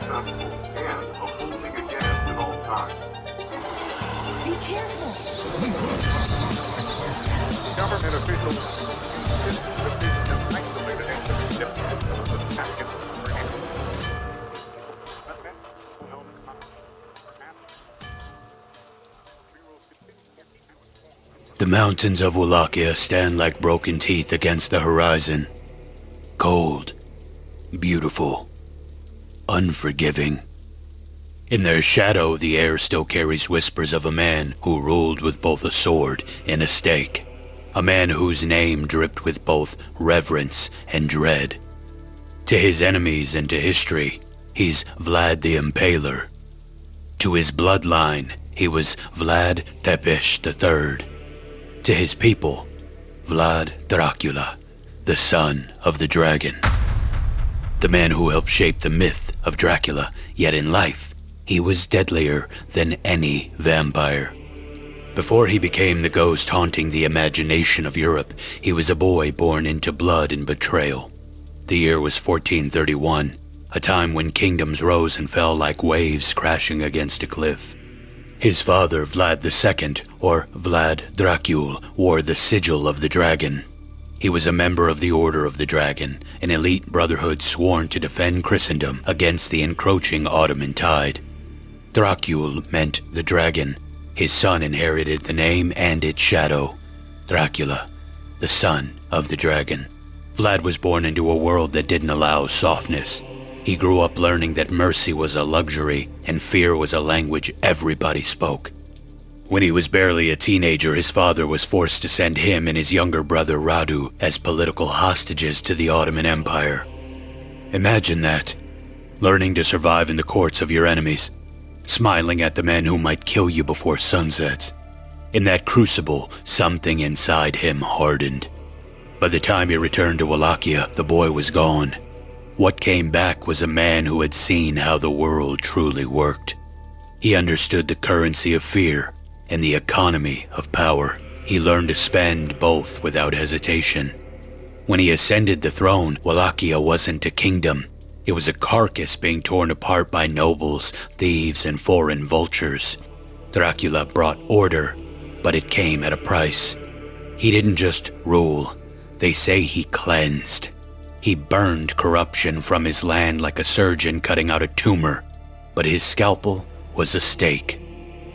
successful and a holding again at all times. Be careful. Government officials insist that this is an isolated incident of the Vatican. The mountains of Wallachia stand like broken teeth against the horizon. Cold, beautiful, unforgiving. In their shadow, the air still carries whispers of a man who ruled with both a sword and a stake. A man whose name dripped with both reverence and dread. To his enemies and to history, he's Vlad the Impaler. To his bloodline, he was Vlad Țepeș III. To his people, Vlad Dracula, the son of the dragon. The man who helped shape the myth of Dracula, yet in life, he was deadlier than any vampire. Before he became the ghost haunting the imagination of Europe, he was a boy born into blood and betrayal. The year was 1431, a time when kingdoms rose and fell like waves crashing against a cliff. His father, Vlad II, or Vlad Dracula, wore the sigil of the dragon. He was a member of the Order of the Dragon, an elite brotherhood sworn to defend Christendom against the encroaching Ottoman tide. Dracula meant the dragon. His son inherited the name and its shadow. Dracula, the son of the dragon. Vlad was born into a world that didn't allow softness. He grew up learning that mercy was a luxury and fear was a language everybody spoke. When he was barely a teenager, his father was forced to send him and his younger brother Radu as political hostages to the Ottoman Empire. Imagine that, learning to survive in the courts of your enemies, smiling at the men who might kill you before sunsets. In that crucible, something inside him hardened. By the time he returned to Wallachia, the boy was gone. What came back was a man who had seen how the world truly worked. He understood the currency of fear and the economy of power. He learned to spend both without hesitation. When he ascended the throne, Wallachia wasn't a kingdom. It was a carcass being torn apart by nobles, thieves, and foreign vultures. Dracula brought order, but it came at a price. He didn't just rule. They say he cleansed. He burned corruption from his land like a surgeon cutting out a tumor, but his scalpel was a stake.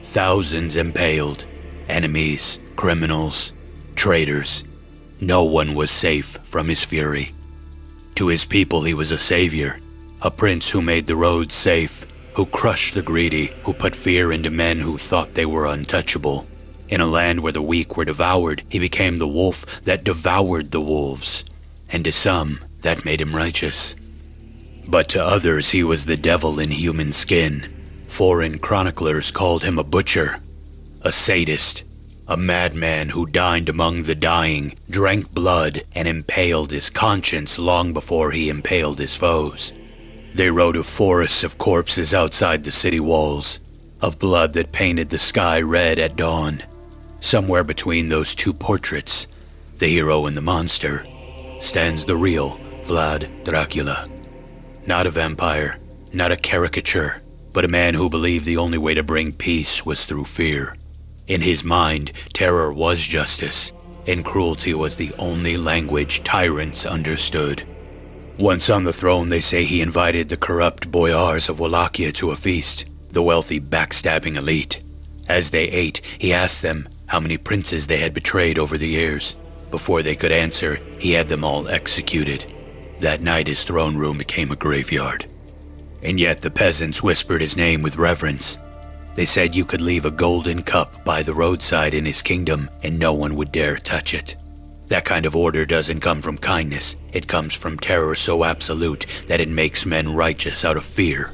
Thousands impaled, enemies, criminals, traitors. No one was safe from his fury. To his people he was a savior, a prince who made the roads safe, who crushed the greedy, who put fear into men who thought they were untouchable. In a land where the weak were devoured, he became the wolf that devoured the wolves, and to some, that made him righteous. But to others, he was the devil in human skin. Foreign chroniclers called him a butcher, a sadist, a madman who dined among the dying, drank blood, and impaled his conscience long before he impaled his foes. They wrote of forests of corpses outside the city walls, of blood that painted the sky red at dawn. Somewhere between those two portraits, the hero and the monster, stands the real Vlad Dracula. Not a vampire, not a caricature, but a man who believed the only way to bring peace was through fear. In his mind, terror was justice, and cruelty was the only language tyrants understood. Once on the throne, they say he invited the corrupt boyars of Wallachia to a feast, the wealthy backstabbing elite. As they ate, he asked them how many princes they had betrayed over the years. Before they could answer, he had them all executed. That night his throne room became a graveyard. And yet the peasants whispered his name with reverence. They said you could leave a golden cup by the roadside in his kingdom and no one would dare touch it. That kind of order doesn't come from kindness. It comes from terror so absolute that it makes men righteous out of fear.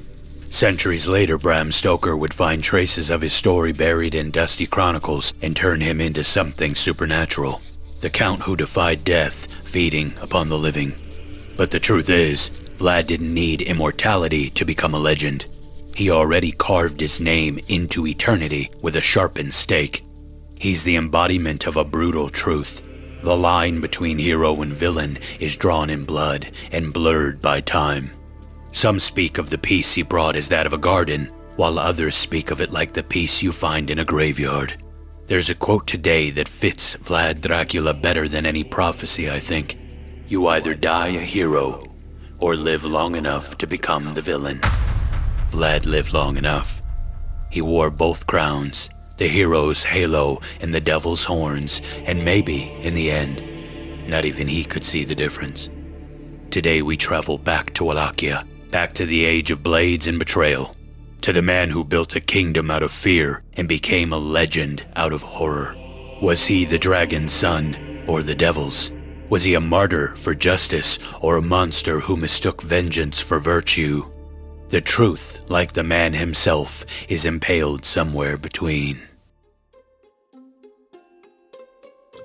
Centuries later, Bram Stoker would find traces of his story buried in dusty chronicles and turn him into something supernatural. The count who defied death, feeding upon the living. But the truth is, Vlad didn't need immortality to become a legend. He already carved his name into eternity with a sharpened stake. He's the embodiment of a brutal truth. The line between hero and villain is drawn in blood and blurred by time. Some speak of the peace he brought as that of a garden, while others speak of it like the peace you find in a graveyard. There's a quote today that fits Vlad Dracula better than any prophecy, I think. You either die a hero, or live long enough to become the villain. Vlad lived long enough. He wore both crowns, the hero's halo and the devil's horns, and maybe, in the end, not even he could see the difference. Today we travel back to Wallachia, back to the age of blades and betrayal, to the man who built a kingdom out of fear and became a legend out of horror. Was he the dragon's son or the devil's? Was he a martyr for justice or a monster who mistook vengeance for virtue? The truth, like the man himself, is impaled somewhere between.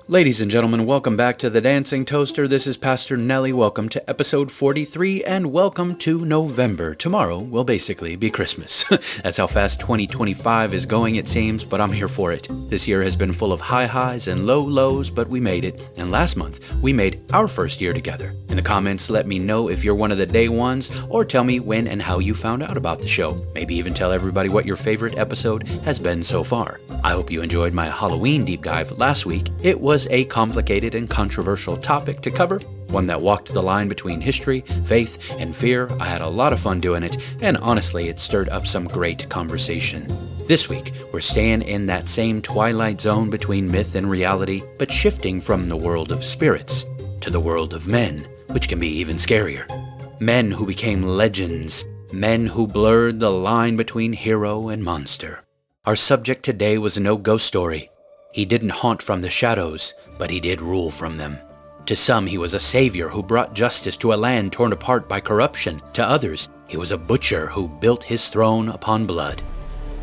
Ladies and gentlemen, welcome back to The Dancing Toaster. This is Pastor Nelly. Welcome to episode 43, and welcome to November. Tomorrow will basically be Christmas. That's how fast 2025 is going, it seems, but I'm here for it. This year has been full of high highs and low lows, but we made it. And last month, we made our first year together. In the comments, let me know if you're one of the day ones, or tell me when and how you found out about the show. Maybe even tell everybody what your favorite episode has been so far. I hope you enjoyed my Halloween deep dive last week. It was a complicated and controversial topic to cover, one that walked the line between history, faith, and fear. I had a lot of fun doing it, and honestly, it stirred up some great conversation. This week, we're staying in that same twilight zone between myth and reality, but shifting from the world of spirits to the world of men, which can be even scarier. Men who became legends, men who blurred the line between hero and monster. Our subject today was no ghost story. He didn't haunt from the shadows, but he did rule from them. To some, he was a savior who brought justice to a land torn apart by corruption. To others, he was a butcher who built his throne upon blood.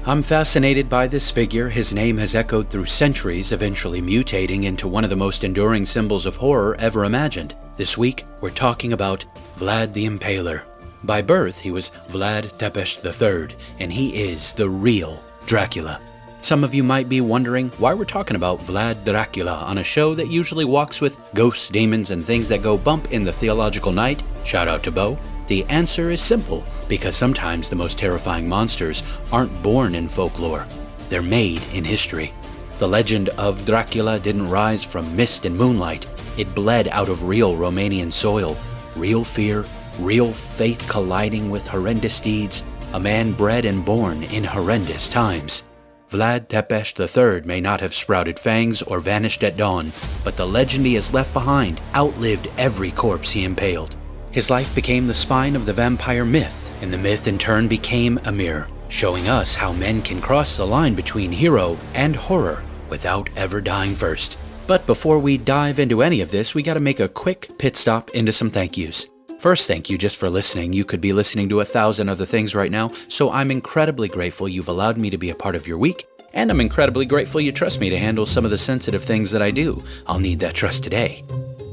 I'm fascinated by this figure. His name has echoed through centuries, eventually mutating into one of the most enduring symbols of horror ever imagined. This week, we're talking about Vlad the Impaler. By birth, he was Vlad Țepeș III, and he is the real Dracula. Some of you might be wondering why we're talking about Vlad Dracula on a show that usually walks with ghosts, demons, and things that go bump in the theological night. Shout out to Bo. The answer is simple, because sometimes the most terrifying monsters aren't born in folklore. They're made in history. The legend of Dracula didn't rise from mist and moonlight. It bled out of real Romanian soil. Real fear, real faith colliding with horrendous deeds. A man bred and born in horrendous times. Vlad Țepeș III may not have sprouted fangs or vanished at dawn, but the legend he has left behind outlived every corpse he impaled. His life became the spine of the vampire myth, and the myth in turn became a mirror, showing us how men can cross the line between hero and horror without ever dying first. But before we dive into any of this, we gotta make a quick pit stop into some thank yous. First, thank you just for listening. You could be listening to 1,000 other things right now, so I'm incredibly grateful you've allowed me to be a part of your week, and I'm incredibly grateful you trust me to handle some of the sensitive things that I do. I'll need that trust today.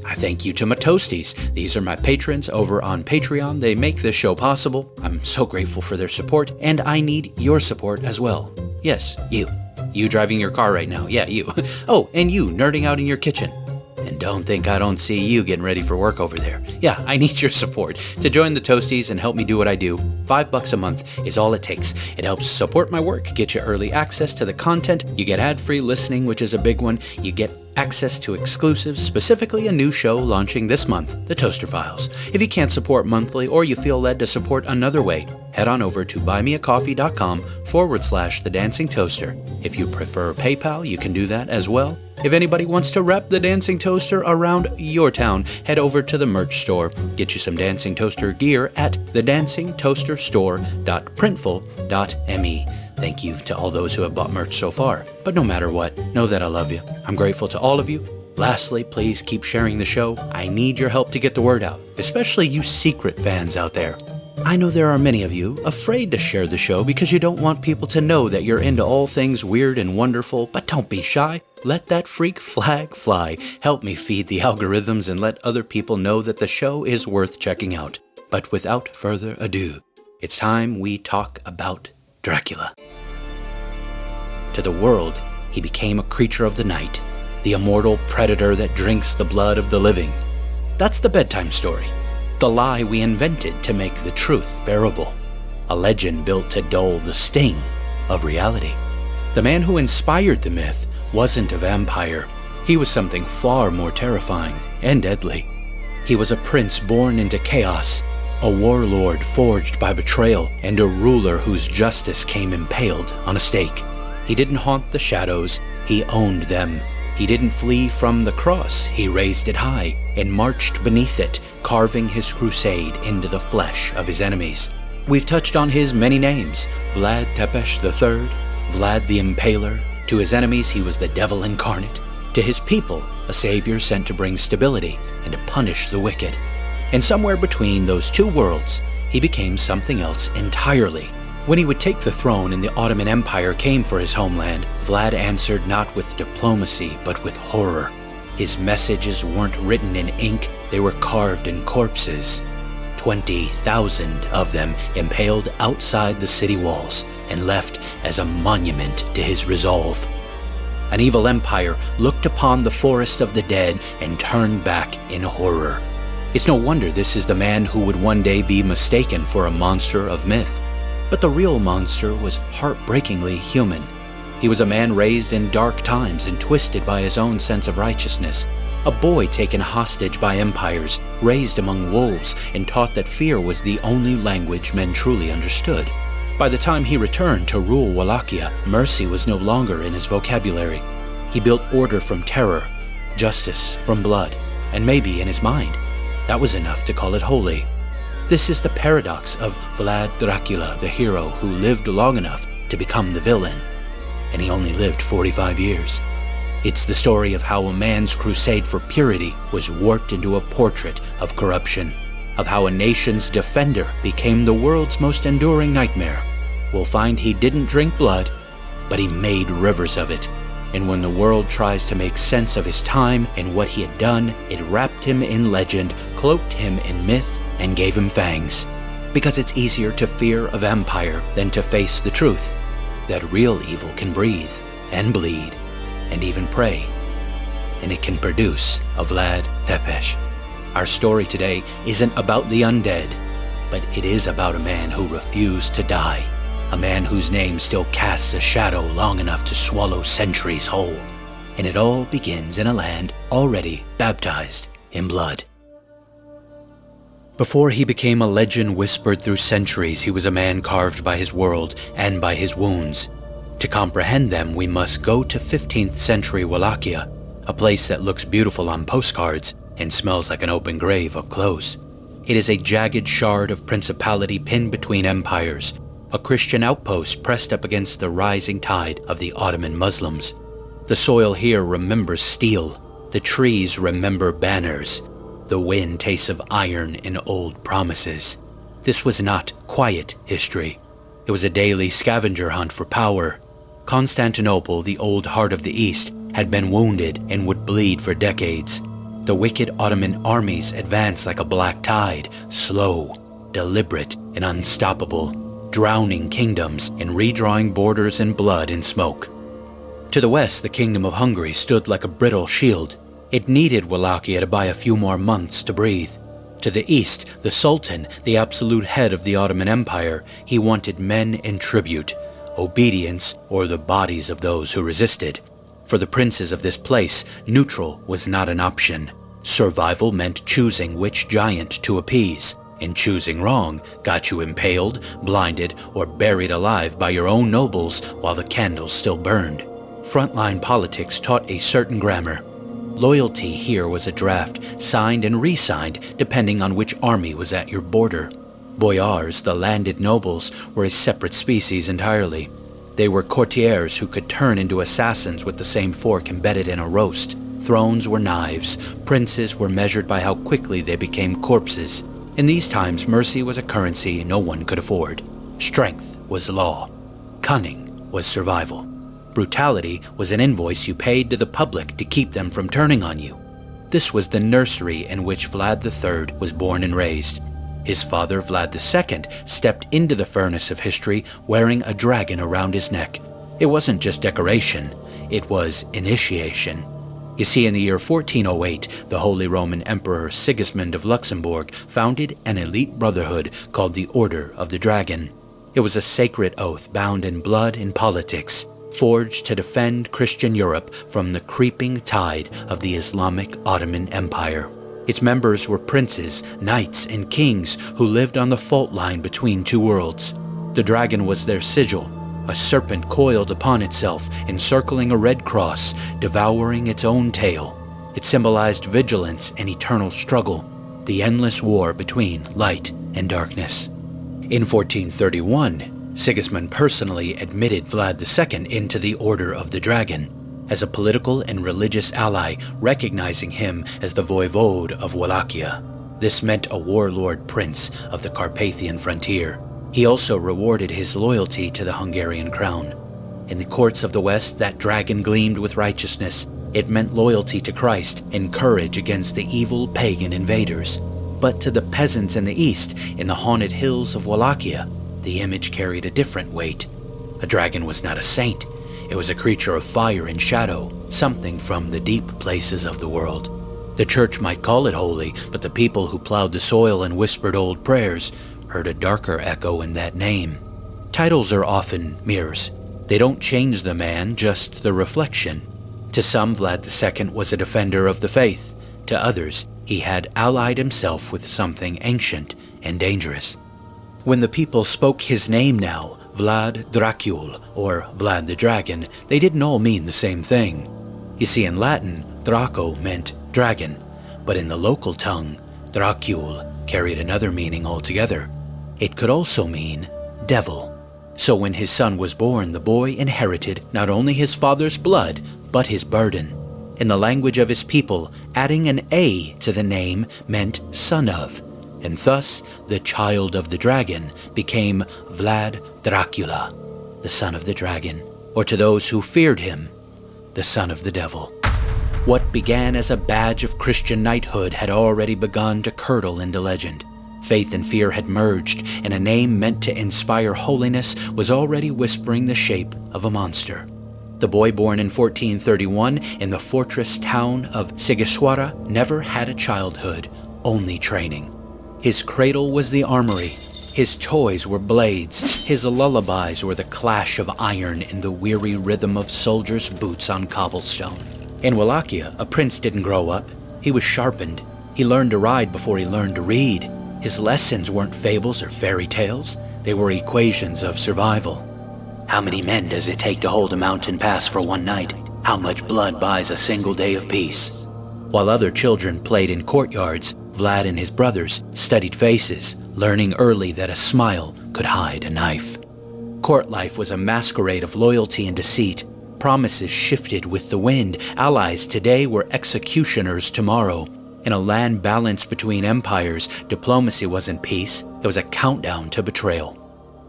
I thank you to my toasties. These are my patrons over on Patreon. They make this show possible. I'm so grateful for their support, and I need your support as well. Yes, you. You driving your car right now. Yeah, you. Oh, and you nerding out in your kitchen. And don't think I don't see you getting ready for work over there. Yeah, I need your support to join the Toasties and help me do what I do. $5 a month is all it takes. It helps support my work, get you early access to the content. You get ad-free listening, which is a big one. You get access to exclusives, specifically a new show launching this month, The Toaster Files. If you can't support monthly or you feel led to support another way, head on over to buymeacoffee.com/The Dancing Toaster. If you prefer PayPal, you can do that as well. If anybody wants to rep the Dancing Toaster around your town, head over to the merch store. Get you some Dancing Toaster gear at thedancingtoasterstore.printful.me. Thank you to all those who have bought merch so far. But no matter what, know that I love you. I'm grateful to all of you. Lastly, please keep sharing the show. I need your help to get the word out, especially you secret fans out there. I know there are many of you afraid to share the show because you don't want people to know that you're into all things weird and wonderful, but don't be shy. Let that freak flag fly. Help me feed the algorithms and let other people know that the show is worth checking out. But without further ado, it's time we talk about Dracula. To the world, he became a creature of the night, the immortal predator that drinks the blood of the living. That's the bedtime story. the lie we invented to make the truth bearable, a legend built to dull the sting of reality. The man who inspired the myth wasn't a vampire. He was something far more terrifying and deadly. He was a prince born into chaos, a warlord forged by betrayal, and a ruler whose justice came impaled on a stake. He didn't haunt the shadows, he owned them. He didn't flee from the cross, he raised it high and marched beneath it, carving his crusade into the flesh of his enemies. We've touched on his many names: Vlad Țepeș III, Vlad the Impaler. To his enemies, he was the devil incarnate. To his people, a savior sent to bring stability and to punish the wicked. And somewhere between those two worlds, he became something else entirely. When he would take the throne and the Ottoman Empire came for his homeland, Vlad answered not with diplomacy, but with horror. His messages weren't written in ink, they were carved in corpses. 20,000 of them impaled outside the city walls and left as a monument to his resolve. An evil empire looked upon the forest of the dead and turned back in horror. It's no wonder this is the man who would one day be mistaken for a monster of myth. But the real monster was heartbreakingly human. He was a man raised in dark times and twisted by his own sense of righteousness. A boy taken hostage by empires, raised among wolves, and taught that fear was the only language men truly understood. By the time he returned to rule Wallachia, mercy was no longer in his vocabulary. He built order from terror, justice from blood, and maybe in his mind, that was enough to call it holy. This is the paradox of Vlad Dracula, the hero who lived long enough to become the villain, and he only lived 45 years. It's the story of how a man's crusade for purity was warped into a portrait of corruption, of how a nation's defender became the world's most enduring nightmare. We'll find he didn't drink blood, but he made rivers of it. And when the world tries to make sense of his time and what he had done, it wrapped him in legend, cloaked him in myth, and gave him fangs. Because it's easier to fear a vampire than to face the truth that real evil can breathe and bleed and even pray. And it can produce a Vlad Țepeș. Our story today isn't about the undead, but it is about a man who refused to die. A man whose name still casts a shadow long enough to swallow centuries whole. And it all begins in a land already baptized in blood. Before he became a legend whispered through centuries, he was a man carved by his world and by his wounds. To comprehend them, we must go to 15th century Wallachia, a place that looks beautiful on postcards and smells like an open grave up close. It is a jagged shard of principality pinned between empires, a Christian outpost pressed up against the rising tide of the Ottoman Muslims. The soil here remembers steel, the trees remember banners, the wind tastes of iron and old promises. This was not quiet history. It was a daily scavenger hunt for power. Constantinople, the old heart of the East, had been wounded and would bleed for decades. The wicked Ottoman armies advanced like a black tide, slow, deliberate, and unstoppable, drowning kingdoms and redrawing borders in blood and smoke. To the west, the Kingdom of Hungary stood like a brittle shield. It needed Wallachia to buy a few more months to breathe. To the east, the Sultan, the absolute head of the Ottoman Empire, he wanted men in tribute, obedience, or the bodies of those who resisted. For the princes of this place, neutral was not an option. Survival meant choosing which giant to appease, and choosing wrong got you impaled, blinded, or buried alive by your own nobles while the candles still burned. Frontline politics taught a certain grammar. Loyalty here was a draft, signed and re-signed depending on which army was at your border. Boyars, the landed nobles, were a separate species entirely. They were courtiers who could turn into assassins with the same fork embedded in a roast. Thrones were knives. Princes were measured by how quickly they became corpses. In these times, mercy was a currency no one could afford. Strength was law. Cunning was survival. Brutality was an invoice you paid to the public to keep them from turning on you. This was the nursery in which Vlad III was born and raised. His father, Vlad II, stepped into the furnace of history wearing a dragon around his neck. It wasn't just decoration, it was initiation. You see, in the year 1408, the Holy Roman Emperor Sigismund of Luxembourg founded an elite brotherhood called the Order of the Dragon. It was a sacred oath bound in blood and politics, forged to defend Christian Europe from the creeping tide of the Islamic Ottoman Empire. Its members were princes, knights, and kings who lived on the fault line between two worlds. The dragon was their sigil, a serpent coiled upon itself, encircling a red cross, devouring its own tail. It symbolized vigilance and eternal struggle, the endless war between light and darkness. In 1431, Sigismund personally admitted Vlad II into the Order of the Dragon as a political and religious ally, recognizing him as the voivode of Wallachia. This meant a warlord prince of the Carpathian frontier. He also rewarded his loyalty to the Hungarian crown. In the courts of the West, that dragon gleamed with righteousness. It meant loyalty to Christ and courage against the evil pagan invaders. But to the peasants in the East, in the haunted hills of Wallachia, the image carried a different weight. A dragon was not a saint. It was a creature of fire and shadow, something from the deep places of the world. The church might call it holy, but the people who plowed the soil and whispered old prayers heard a darker echo in that name. Titles are often mirrors. They don't change the man, just the reflection. To some, Vlad II was a defender of the faith. To others, he had allied himself with something ancient and dangerous. When the people spoke his name now, Vlad Dracula, or Vlad the Dragon, they didn't all mean the same thing. You see, in Latin, Draco meant dragon, but in the local tongue, Dracul carried another meaning altogether. It could also mean devil. So when his son was born, the boy inherited not only his father's blood, but his burden. In the language of his people, adding an A to the name meant son of, and thus the child of the dragon became Vlad Dracula, the son of the dragon, or to those who feared him, the son of the devil. What began as a badge of Christian knighthood had already begun to curdle into legend. Faith and fear had merged, and a name meant to inspire holiness was already whispering the shape of a monster. The boy born in 1431 in the fortress town of Sighiswara never had a childhood, only training. His cradle was the armory. His toys were blades. His lullabies were the clash of iron in the weary rhythm of soldiers' boots on cobblestone. In Wallachia, a prince didn't grow up. He was sharpened. He learned to ride before he learned to read. His lessons weren't fables or fairy tales. They were equations of survival. How many men does it take to hold a mountain pass for one night? How much blood buys a single day of peace? While other children played in courtyards, Vlad and his brothers studied faces, learning early that a smile could hide a knife. Court life was a masquerade of loyalty and deceit. Promises shifted with the wind. Allies today were executioners tomorrow. In a land balanced between empires, diplomacy wasn't peace. It was a countdown to betrayal.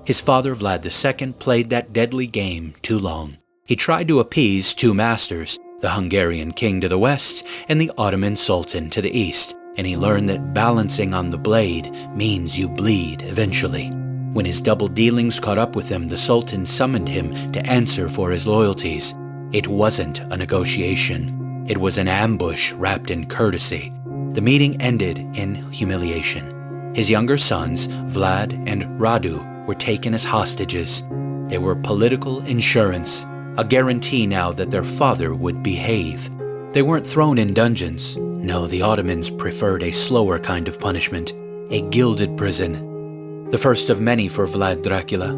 His father, Vlad II, played that deadly game too long. He tried to appease two masters, the Hungarian king to the west and the Ottoman sultan to the east, and he learned that balancing on the blade means you bleed eventually. When his double dealings caught up with him, the sultan summoned him to answer for his loyalties. It wasn't a negotiation. It was an ambush wrapped in courtesy. The meeting ended in humiliation. His younger sons, Vlad and Radu, were taken as hostages. They were political insurance, a guarantee now that their father would behave. They weren't thrown in dungeons. No, the Ottomans preferred a slower kind of punishment, a gilded prison. The first of many for Vlad Dracula.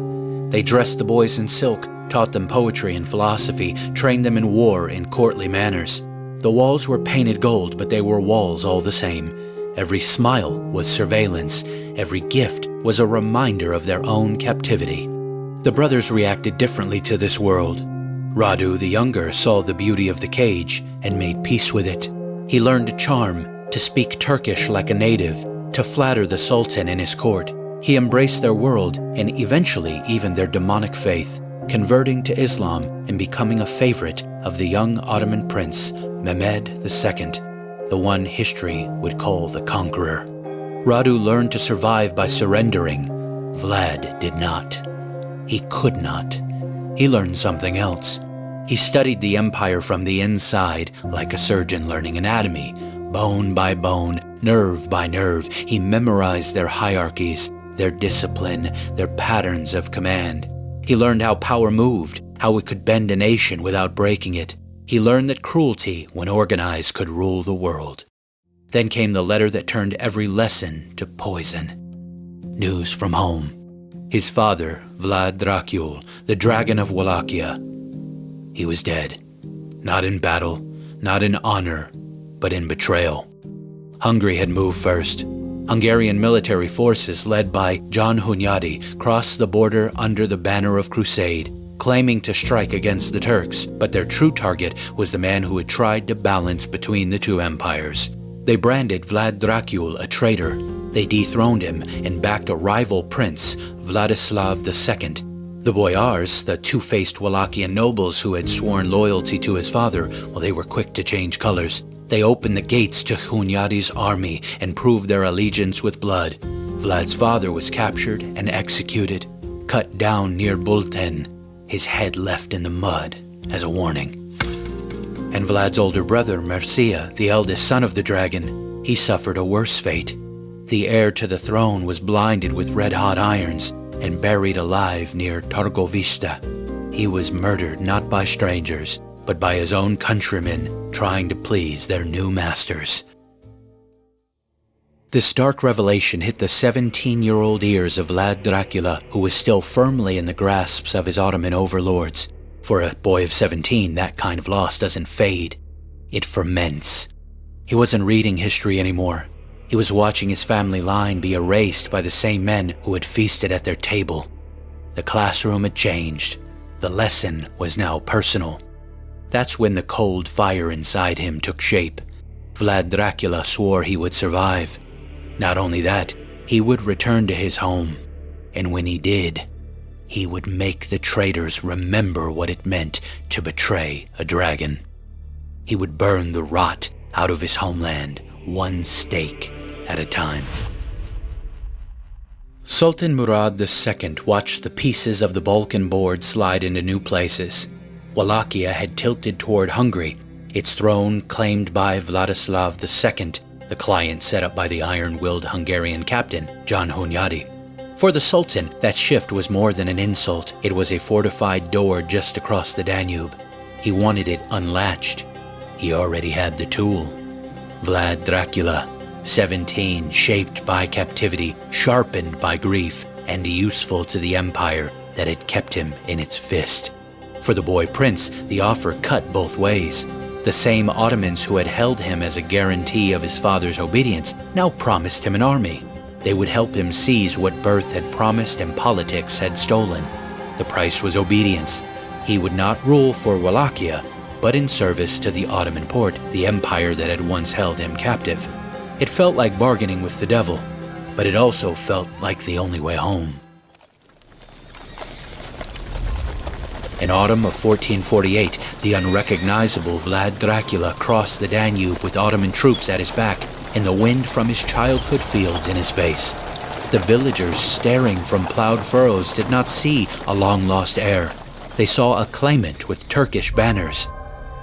They dressed the boys in silk, taught them poetry and philosophy, trained them in war and courtly manners. The walls were painted gold, but they were walls all the same. Every smile was surveillance. Every gift was a reminder of their own captivity. The brothers reacted differently to this world. Radu, the younger, saw the beauty of the cage and made peace with it. He learned to charm, to speak Turkish like a native, to flatter the Sultan in his court. He embraced their world and eventually even their demonic faith, converting to Islam and becoming a favorite of the young Ottoman prince, Mehmed II, the one history would call the conqueror. Radu learned to survive by surrendering. Vlad did not. He could not. He learned something else. He studied the empire from the inside, like a surgeon learning anatomy. Bone by bone, nerve by nerve, he memorized their hierarchies, their discipline, their patterns of command. He learned how power moved, how it could bend a nation without breaking it. He learned that cruelty, when organized, could rule the world. Then came the letter that turned every lesson to poison. News from home. His father, Vlad Dracula, the dragon of Wallachia. He was dead. Not in battle, not in honor, but in betrayal. Hungary had moved first. Hungarian military forces led by John Hunyadi crossed the border under the banner of crusade, claiming to strike against the Turks, but their true target was the man who had tried to balance between the two empires. They branded Vlad Dracula a traitor. They dethroned him and backed a rival prince, Vladislav II. The boyars, the two-faced Wallachian nobles who had sworn loyalty to his father, well, they were quick to change colors. They opened the gates to Hunyadi's army and proved their allegiance with blood. Vlad's father was captured and executed, cut down near Bulten, his head left in the mud as a warning. And Vlad's older brother, Mircea, the eldest son of the dragon, he suffered a worse fate. The heir to the throne was blinded with red-hot irons and buried alive near Targovista. He was murdered not by strangers, but by his own countrymen trying to please their new masters. This dark revelation hit the 17-year-old ears of Vlad Dracula, who was still firmly in the grasps of his Ottoman overlords. For a boy of 17, that kind of loss doesn't fade. It ferments. He wasn't reading history anymore. He was watching his family line be erased by the same men who had feasted at their table. The classroom had changed. The lesson was now personal. That's when the cold fire inside him took shape. Vlad Dracula swore he would survive. Not only that, he would return to his home. And when he did, he would make the traitors remember what it meant to betray a dragon. He would burn the rot out of his homeland, one stake at a time. Sultan Murad II watched the pieces of the Balkan board slide into new places. Wallachia had tilted toward Hungary, its throne claimed by Vladislav II, the client set up by the iron-willed Hungarian captain, John Hunyadi. For the Sultan, that shift was more than an insult. It was a fortified door just across the Danube. He wanted it unlatched. He already had the tool. Vlad Dracula, 17, shaped by captivity, sharpened by grief, and useful to the empire that had kept him in its fist. For the boy prince, the offer cut both ways. The same Ottomans who had held him as a guarantee of his father's obedience now promised him an army. They would help him seize what birth had promised and politics had stolen. The price was obedience. He would not rule for Wallachia, but in service to the Ottoman Porte, the empire that had once held him captive. It felt like bargaining with the devil, but it also felt like the only way home. In autumn of 1448, the unrecognizable Vlad Dracula crossed the Danube with Ottoman troops at his back and the wind from his childhood fields in his face. The villagers staring from plowed furrows did not see a long-lost heir. They saw a claimant with Turkish banners.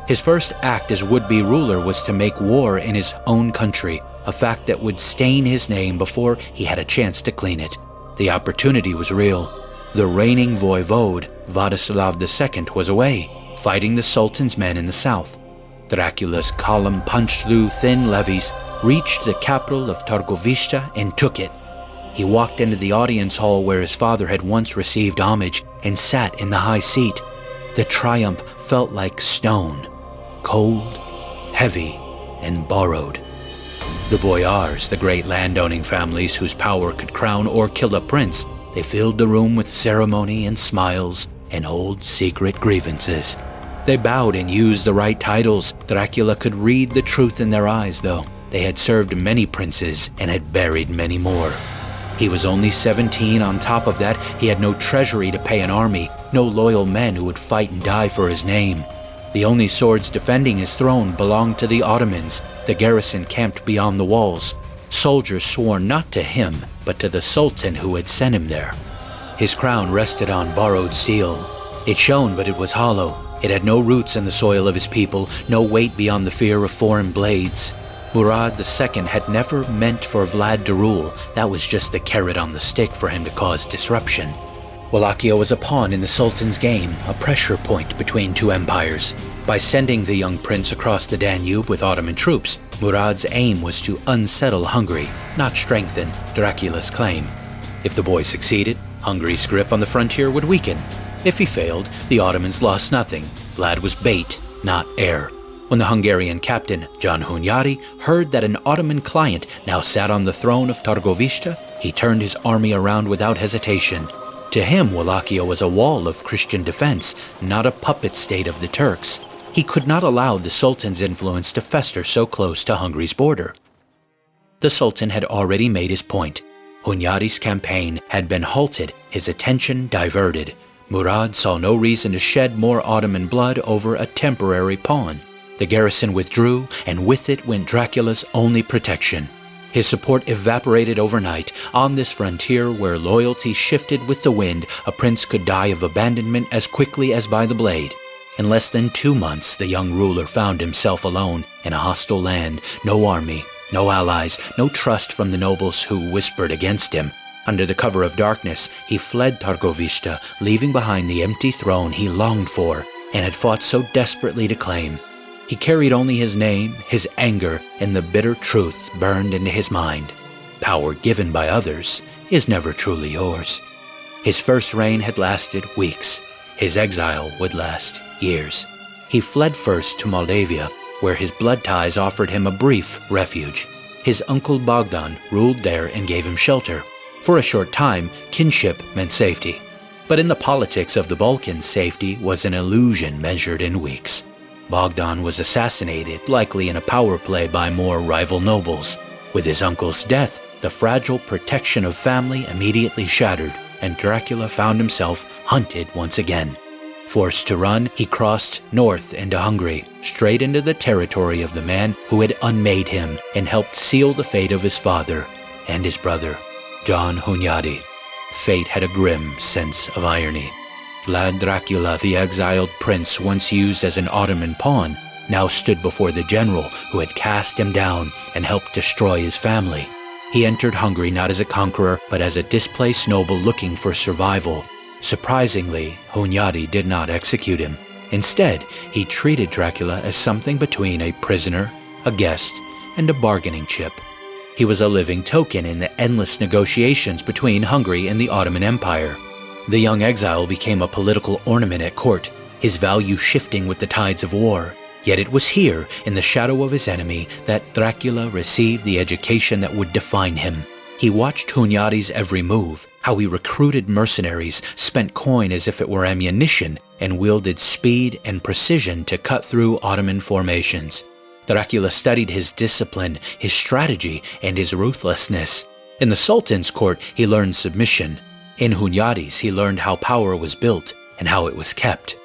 His first act as would-be ruler was to make war in his own country, a fact that would stain his name before he had a chance to clean it. The opportunity was real. The reigning voivode, Vladislav II, was away, fighting the Sultan's men in the south. Dracula's column punched through thin levees, reached the capital of Targovista, and took it. He walked into the audience hall where his father had once received homage and sat in the high seat. The triumph felt like stone, cold, heavy, and borrowed. The boyars, the great landowning families whose power could crown or kill a prince, they filled the room with ceremony and smiles and old secret grievances. They bowed and used the right titles. Dracula could read the truth in their eyes, though. They had served many princes and had buried many more. He was only 17. On top of that, he had no treasury to pay an army, no loyal men who would fight and die for his name. The only swords defending his throne belonged to the Ottomans, the garrison camped beyond the walls. Soldiers swore not to him, but to the Sultan who had sent him there. His crown rested on borrowed steel. It shone, but it was hollow. It had no roots in the soil of his people, no weight beyond the fear of foreign blades. Murad II had never meant for Vlad to rule. That was just the carrot on the stick for him to cause disruption. Wallachia was a pawn in the Sultan's game, a pressure point between two empires. By sending the young prince across the Danube with Ottoman troops, Murad's aim was to unsettle Hungary, not strengthen Dracula's claim. If the boy succeeded, Hungary's grip on the frontier would weaken. If he failed, the Ottomans lost nothing. Vlad was bait, not heir. When the Hungarian captain, John Hunyadi, heard that an Ottoman client now sat on the throne of Targovishta, he turned his army around without hesitation. To him, Wallachia was a wall of Christian defense, not a puppet state of the Turks. He could not allow the Sultan's influence to fester so close to Hungary's border. The Sultan had already made his point. Hunyadi's campaign had been halted, his attention diverted. Murad saw no reason to shed more Ottoman blood over a temporary pawn. The garrison withdrew, and with it went Dracula's only protection. His support evaporated overnight. On this frontier where loyalty shifted with the wind, a prince could die of abandonment as quickly as by the blade. In less than 2 months, the young ruler found himself alone in a hostile land. No army, no allies, no trust from the nobles who whispered against him. Under the cover of darkness, he fled Targovishta, leaving behind the empty throne he longed for and had fought so desperately to claim. He carried only his name, his anger, and the bitter truth burned into his mind. Power given by others is never truly yours. His first reign had lasted weeks. His exile would last years. He fled first to Moldavia, where his blood ties offered him a brief refuge. His uncle Bogdan ruled there and gave him shelter. For a short time, kinship meant safety. But in the politics of the Balkans, safety was an illusion measured in weeks. Bogdan was assassinated, likely in a power play by more rival nobles. With his uncle's death, the fragile protection of family immediately shattered, and Dracula found himself hunted once again. Forced to run, he crossed north into Hungary, straight into the territory of the man who had unmade him and helped seal the fate of his father and his brother, John Hunyadi. Fate had a grim sense of irony. Vlad Dracula, the exiled prince once used as an Ottoman pawn, now stood before the general who had cast him down and helped destroy his family. He entered Hungary not as a conqueror, but as a displaced noble looking for survival. Surprisingly, Hunyadi did not execute him. Instead, he treated Dracula as something between a prisoner, a guest, and a bargaining chip. He was a living token in the endless negotiations between Hungary and the Ottoman Empire. The young exile became a political ornament at court, his value shifting with the tides of war. Yet it was here, in the shadow of his enemy, that Dracula received the education that would define him. He watched Hunyadi's every move, how he recruited mercenaries, spent coin as if it were ammunition, and wielded speed and precision to cut through Ottoman formations. Dracula studied his discipline, his strategy, and his ruthlessness. In the Sultan's court, he learned submission. In Hunyadi's, he learned how power was built and how it was kept.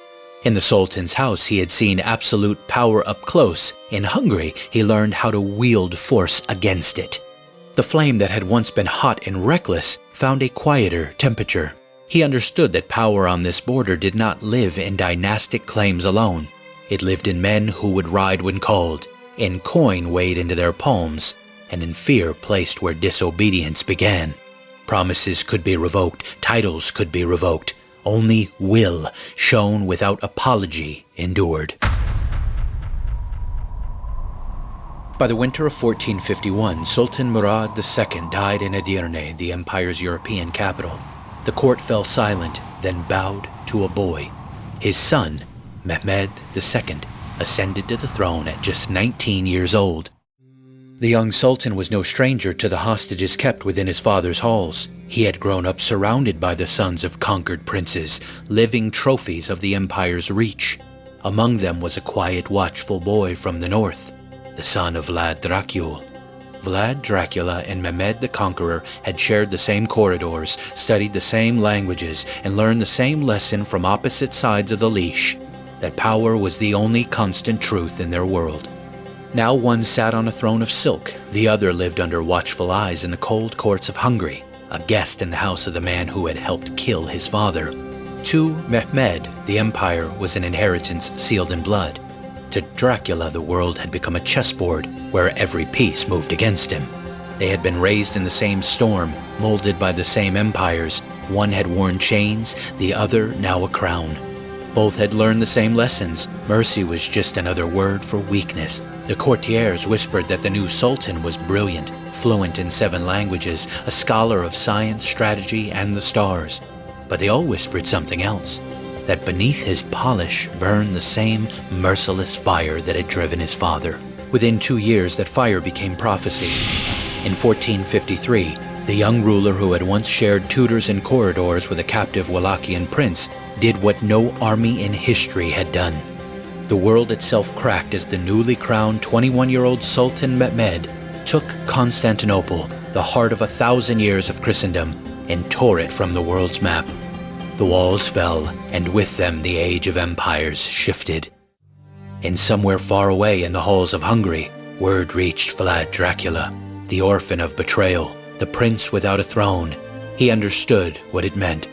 In the Sultan's house, he had seen absolute power up close. In Hungary, he learned how to wield force against it. The flame that had once been hot and reckless found a quieter temperature. He understood that power on this border did not live in dynastic claims alone. It lived in men who would ride when called, in coin weighed into their palms, and in fear placed where disobedience began. Promises could be revoked, titles could be revoked. Only will, shown without apology, endured. By the winter of 1451, Sultan Murad II died in Edirne, the empire's European capital. The court fell silent, then bowed to a boy. His son, Mehmed II, ascended to the throne at just 19 years old. The young sultan was no stranger to the hostages kept within his father's halls. He had grown up surrounded by the sons of conquered princes, living trophies of the empire's reach. Among them was a quiet, watchful boy from the north, the son of Vlad Dracula. Vlad Dracula and Mehmed the Conqueror had shared the same corridors, studied the same languages, and learned the same lesson from opposite sides of the leash, that power was the only constant truth in their world. Now one sat on a throne of silk, the other lived under watchful eyes in the cold courts of Hungary, a guest in the house of the man who had helped kill his father. To Mehmed, the empire was an inheritance sealed in blood. To Dracula, the world had become a chessboard where every piece moved against him. They had been raised in the same storm, molded by the same empires. One had worn chains, the other now a crown. Both had learned the same lessons. Mercy was just another word for weakness. The courtiers whispered that the new sultan was brilliant, fluent in 7 languages, a scholar of science, strategy, and the stars. But they all whispered something else, that beneath his polish burned the same merciless fire that had driven his father. Within 2 years, that fire became prophecy. In 1453, the young ruler who had once shared tutors and corridors with a captive Wallachian prince did what no army in history had done. The world itself cracked as the newly crowned 21-year-old Sultan Mehmed took Constantinople, the heart of 1,000 years of Christendom, and tore it from the world's map. The walls fell, and with them the age of empires shifted. And somewhere far away in the halls of Hungary, word reached Vlad Dracula, the orphan of betrayal, the prince without a throne. He understood what it meant.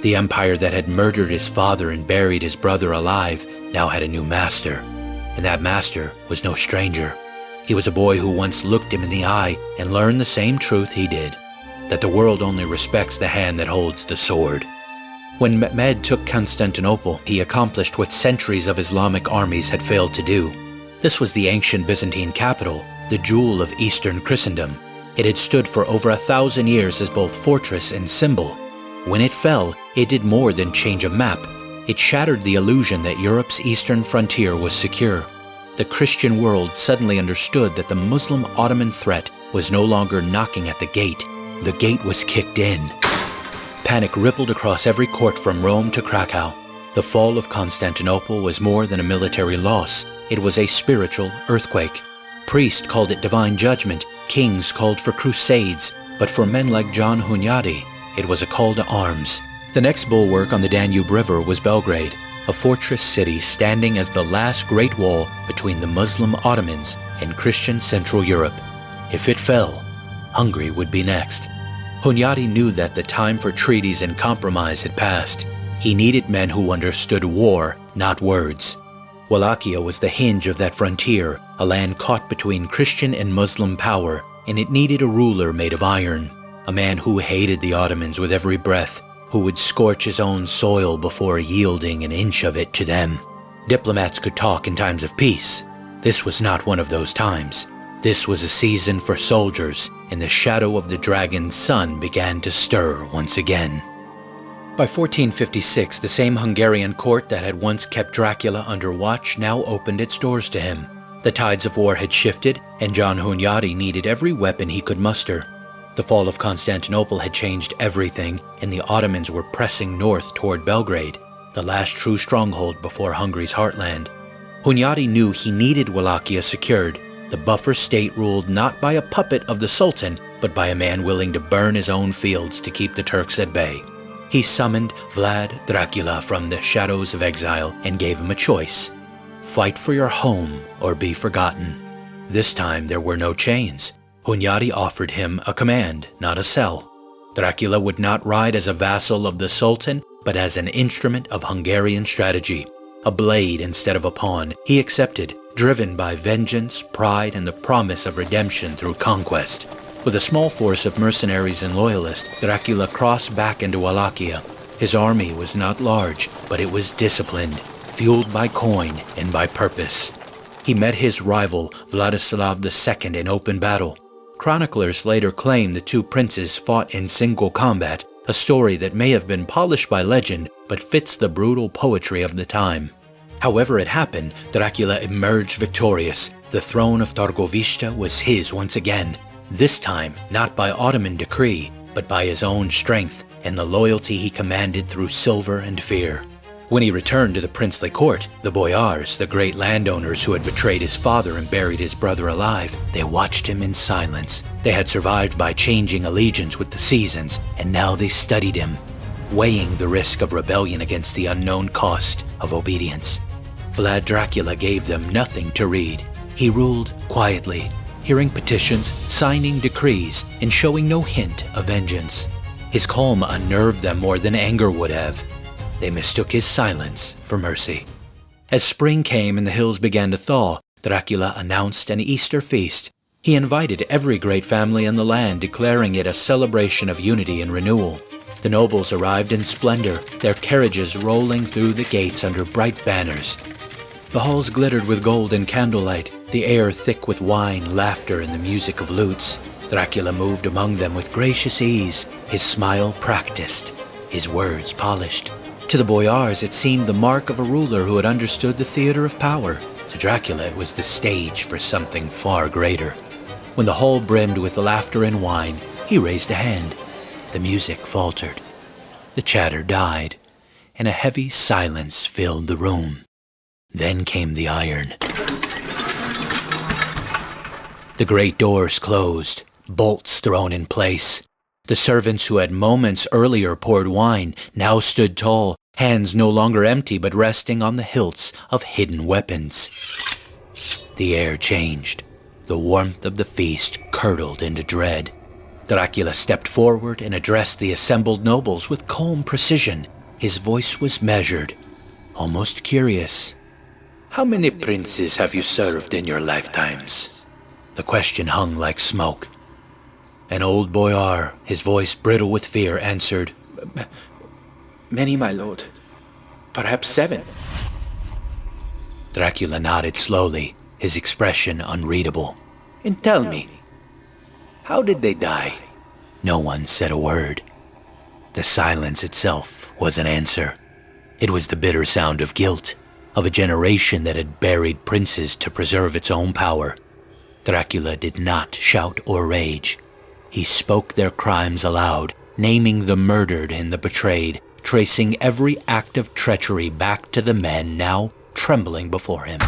The empire that had murdered his father and buried his brother alive now had a new master, and that master was no stranger. He was a boy who once looked him in the eye and learned the same truth he did, that the world only respects the hand that holds the sword. When Mehmed took Constantinople, he accomplished what centuries of Islamic armies had failed to do. This was the ancient Byzantine capital, the jewel of Eastern Christendom. It had stood for over 1,000 years as both fortress and symbol. When it fell, it did more than change a map. It shattered the illusion that Europe's eastern frontier was secure. The Christian world suddenly understood that the Muslim Ottoman threat was no longer knocking at the gate. The gate was kicked in. Panic rippled across every court from Rome to Krakow. The fall of Constantinople was more than a military loss. It was a spiritual earthquake. Priests called it divine judgment. Kings called for crusades. But for men like John Hunyadi, it was a call to arms. The next bulwark on the Danube River was Belgrade, a fortress city standing as the last great wall between the Muslim Ottomans and Christian Central Europe. If it fell, Hungary would be next. Hunyadi knew that the time for treaties and compromise had passed. He needed men who understood war, not words. Wallachia was the hinge of that frontier, a land caught between Christian and Muslim power, and it needed a ruler made of iron, a man who hated the Ottomans with every breath, who would scorch his own soil before yielding an inch of it to them. Diplomats could talk in times of peace. This was not one of those times. This was a season for soldiers, and the shadow of the dragon's sun began to stir once again. By 1456, the same Hungarian court that had once kept Dracula under watch now opened its doors to him. The tides of war had shifted, and John Hunyadi needed every weapon he could muster. The fall of Constantinople had changed everything, and the Ottomans were pressing north toward Belgrade, the last true stronghold before Hungary's heartland. Hunyadi knew he needed Wallachia secured, the buffer state ruled not by a puppet of the Sultan, but by a man willing to burn his own fields to keep the Turks at bay. He summoned Vlad Dracula from the shadows of exile and gave him a choice: fight for your home or be forgotten. This time there were no chains. Hunyadi offered him a command, not a cell. Dracula would not ride as a vassal of the Sultan, but as an instrument of Hungarian strategy. A blade instead of a pawn, he accepted, driven by vengeance, pride, and the promise of redemption through conquest. With a small force of mercenaries and loyalists, Dracula crossed back into Wallachia. His army was not large, but it was disciplined, fueled by coin and by purpose. He met his rival, Vladislav II, in open battle. Chroniclers later claim the two princes fought in single combat, a story that may have been polished by legend, but fits the brutal poetry of the time. However it happened, Dracula emerged victorious. The throne of Targovishta was his once again. This time, not by Ottoman decree, but by his own strength and the loyalty he commanded through silver and fear. When he returned to the princely court, the boyars, the great landowners who had betrayed his father and buried his brother alive, they watched him in silence. They had survived by changing allegiance with the seasons, and now they studied him, weighing the risk of rebellion against the unknown cost of obedience. Vlad Dracula gave them nothing to read. He ruled quietly, hearing petitions, signing decrees, and showing no hint of vengeance. His calm unnerved them more than anger would have. They mistook his silence for mercy. As spring came and the hills began to thaw, Dracula announced an Easter feast. He invited every great family in the land, declaring it a celebration of unity and renewal. The nobles arrived in splendor, their carriages rolling through the gates under bright banners. The halls glittered with gold and candlelight, the air thick with wine, laughter, and the music of lutes. Dracula moved among them with gracious ease, his smile practiced, his words polished. To the boyars, it seemed the mark of a ruler who had understood the theater of power. To Dracula, it was the stage for something far greater. When the hall brimmed with laughter and wine, he raised a hand. The music faltered. The chatter died, and a heavy silence filled the room. Then came the iron. The great doors closed, bolts thrown in place. The servants who had moments earlier poured wine now stood tall, hands no longer empty but resting on the hilts of hidden weapons. The air changed. The warmth of the feast curdled into dread. Dracula stepped forward and addressed the assembled nobles with calm precision. His voice was measured, almost curious. "How many princes have you served in your lifetimes?" The question hung like smoke. An old boyar, his voice brittle with fear, answered, "Many, my lord. Perhaps 7. Dracula nodded slowly, his expression unreadable. "And tell me, how did they die?" No one said a word. The silence itself was an answer. It was the bitter sound of guilt, of a generation that had buried princes to preserve its own power. Dracula did not shout or rage. He spoke their crimes aloud, naming the murdered and the betrayed, tracing every act of treachery back to the men now trembling before him.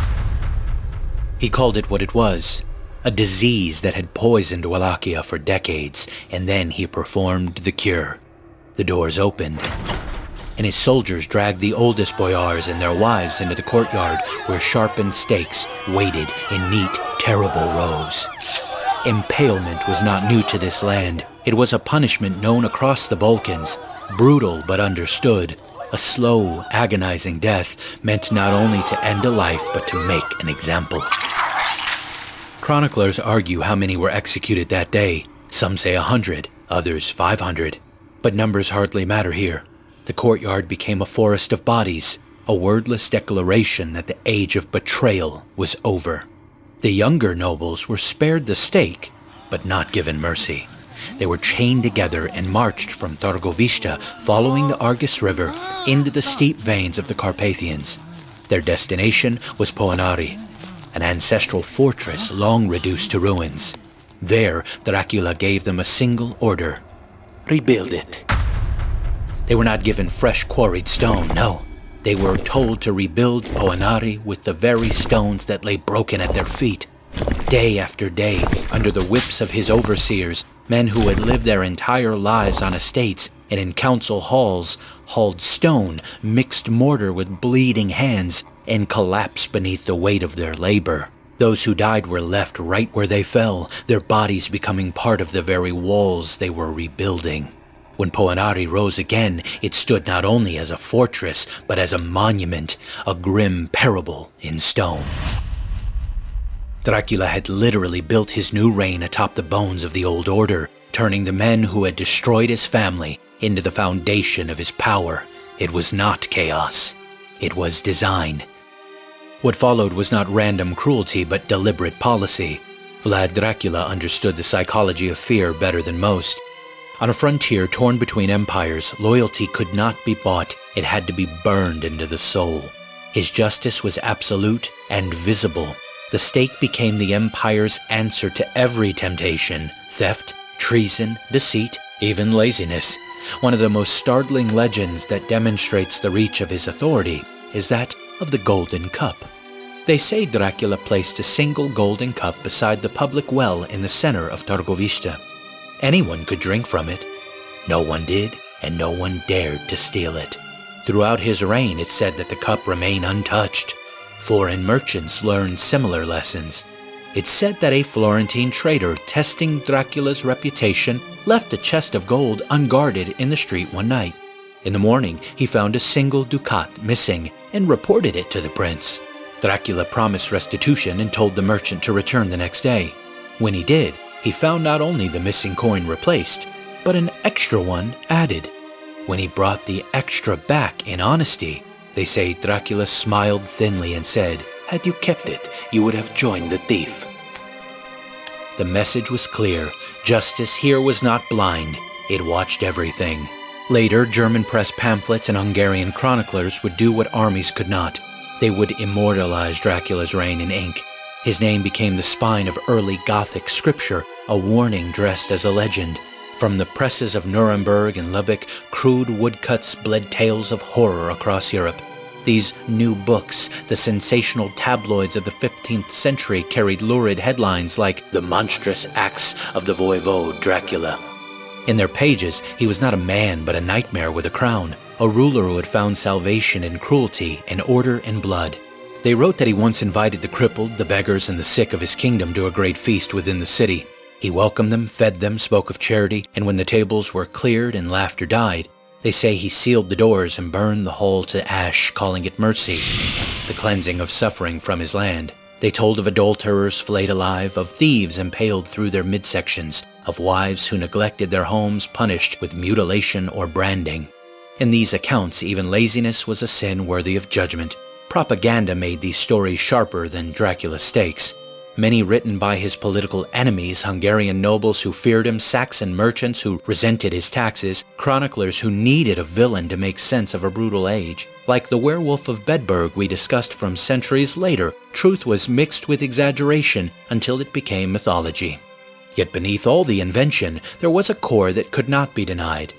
He called it what it was, a disease that had poisoned Wallachia for decades, and then he performed the cure. The doors opened, and his soldiers dragged the oldest boyars and their wives into the courtyard where sharpened stakes waited in neat, terrible rows. Impalement was not new to this land. It was a punishment known across the Balkans, brutal but understood. A slow, agonizing death meant not only to end a life but to make an example. Chroniclers argue how many were executed that day. Some say 100, others 500. But numbers hardly matter here. The courtyard became a forest of bodies, a wordless declaration that the age of betrayal was over. The younger nobles were spared the stake, but not given mercy. They were chained together and marched from Târgoviște, following the Argus River, into the steep veins of the Carpathians. Their destination was Poenari, an ancestral fortress long reduced to ruins. There, Dracula gave them a single order: rebuild it. They were not given fresh quarried stone, no. They were told to rebuild Poenari with the very stones that lay broken at their feet. Day after day, under the whips of his overseers, men who had lived their entire lives on estates and in council halls hauled stone, mixed mortar with bleeding hands, and collapsed beneath the weight of their labor. Those who died were left right where they fell, their bodies becoming part of the very walls they were rebuilding. When Poenari rose again, it stood not only as a fortress, but as a monument, a grim parable in stone. Dracula had literally built his new reign atop the bones of the old order, turning the men who had destroyed his family into the foundation of his power. It was not chaos. It was design. What followed was not random cruelty, but deliberate policy. Vlad Dracula understood the psychology of fear better than most. On a frontier torn between empires, loyalty could not be bought. It had to be burned into the soul. His justice was absolute and visible. The stake became the empire's answer to every temptation: theft, treason, deceit, even laziness. One of the most startling legends that demonstrates the reach of his authority is that of the Golden Cup. They say Dracula placed a single golden cup beside the public well in the center of Târgoviște. Anyone could drink from it. No one did, and no one dared to steal it. Throughout his reign, it said that the cup remained untouched. Foreign merchants learned similar lessons. It's said that a Florentine trader testing Dracula's reputation left a chest of gold unguarded in the street one night. In the morning, he found a single ducat missing and reported it to the prince. Dracula promised restitution and told the merchant to return the next day. When he did, he found not only the missing coin replaced, but an extra one added. When he brought the extra back in honesty, they say Dracula smiled thinly and said, "Had you kept it, you would have joined the thief." The message was clear. Justice here was not blind. It watched everything. Later, German press pamphlets and Hungarian chroniclers would do what armies could not. They would immortalize Dracula's reign in ink. His name became the spine of early Gothic scripture, a warning dressed as a legend. From the presses of Nuremberg and Lübeck, crude woodcuts bled tales of horror across Europe. These new books, the sensational tabloids of the 15th century, carried lurid headlines like "The Monstrous Acts of the Voivode Dracula." In their pages, he was not a man but a nightmare with a crown, a ruler who had found salvation in cruelty and order in blood. They wrote that he once invited the crippled, the beggars, and the sick of his kingdom to a great feast within the city. He welcomed them, fed them, spoke of charity, and when the tables were cleared and laughter died, they say he sealed the doors and burned the hall to ash, calling it mercy, the cleansing of suffering from his land. They told of adulterers flayed alive, of thieves impaled through their midsections, of wives who neglected their homes punished with mutilation or branding. In these accounts, even laziness was a sin worthy of judgment. Propaganda made these stories sharper than Dracula's stakes. Many written by his political enemies, Hungarian nobles who feared him, Saxon merchants who resented his taxes, chroniclers who needed a villain to make sense of a brutal age. Like the werewolf of Bedburg we discussed from centuries later, truth was mixed with exaggeration until it became mythology. Yet beneath all the invention, there was a core that could not be denied.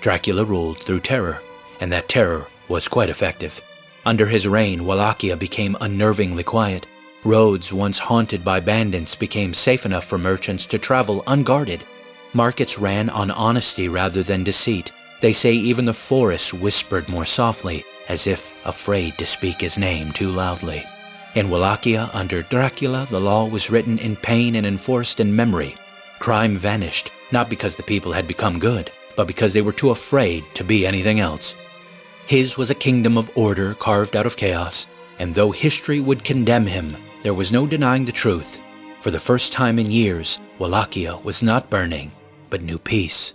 Dracula ruled through terror, and that terror was quite effective. Under his reign, Wallachia became unnervingly quiet. Roads once haunted by bandits became safe enough for merchants to travel unguarded. Markets ran on honesty rather than deceit. They say even the forests whispered more softly, as if afraid to speak his name too loudly. In Wallachia, under Dracula, the law was written in pain and enforced in memory. Crime vanished, not because the people had become good, but because they were too afraid to be anything else. His was a kingdom of order carved out of chaos, and though history would condemn him, there was no denying the truth. For the first time in years, Wallachia was not burning, but knew peace.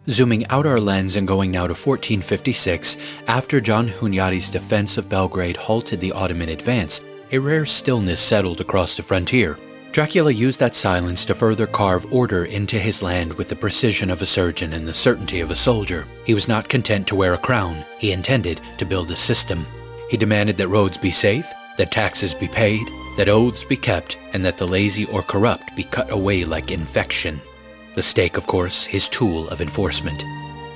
Zooming out our lens and going now to 1456, after John Hunyadi's defense of Belgrade halted the Ottoman advance, a rare stillness settled across the frontier. Dracula used that silence to further carve order into his land with the precision of a surgeon and the certainty of a soldier. He was not content to wear a crown. He intended to build a system. He demanded that roads be safe, that taxes be paid, that oaths be kept, and that the lazy or corrupt be cut away like infection. The stake, of course, his tool of enforcement.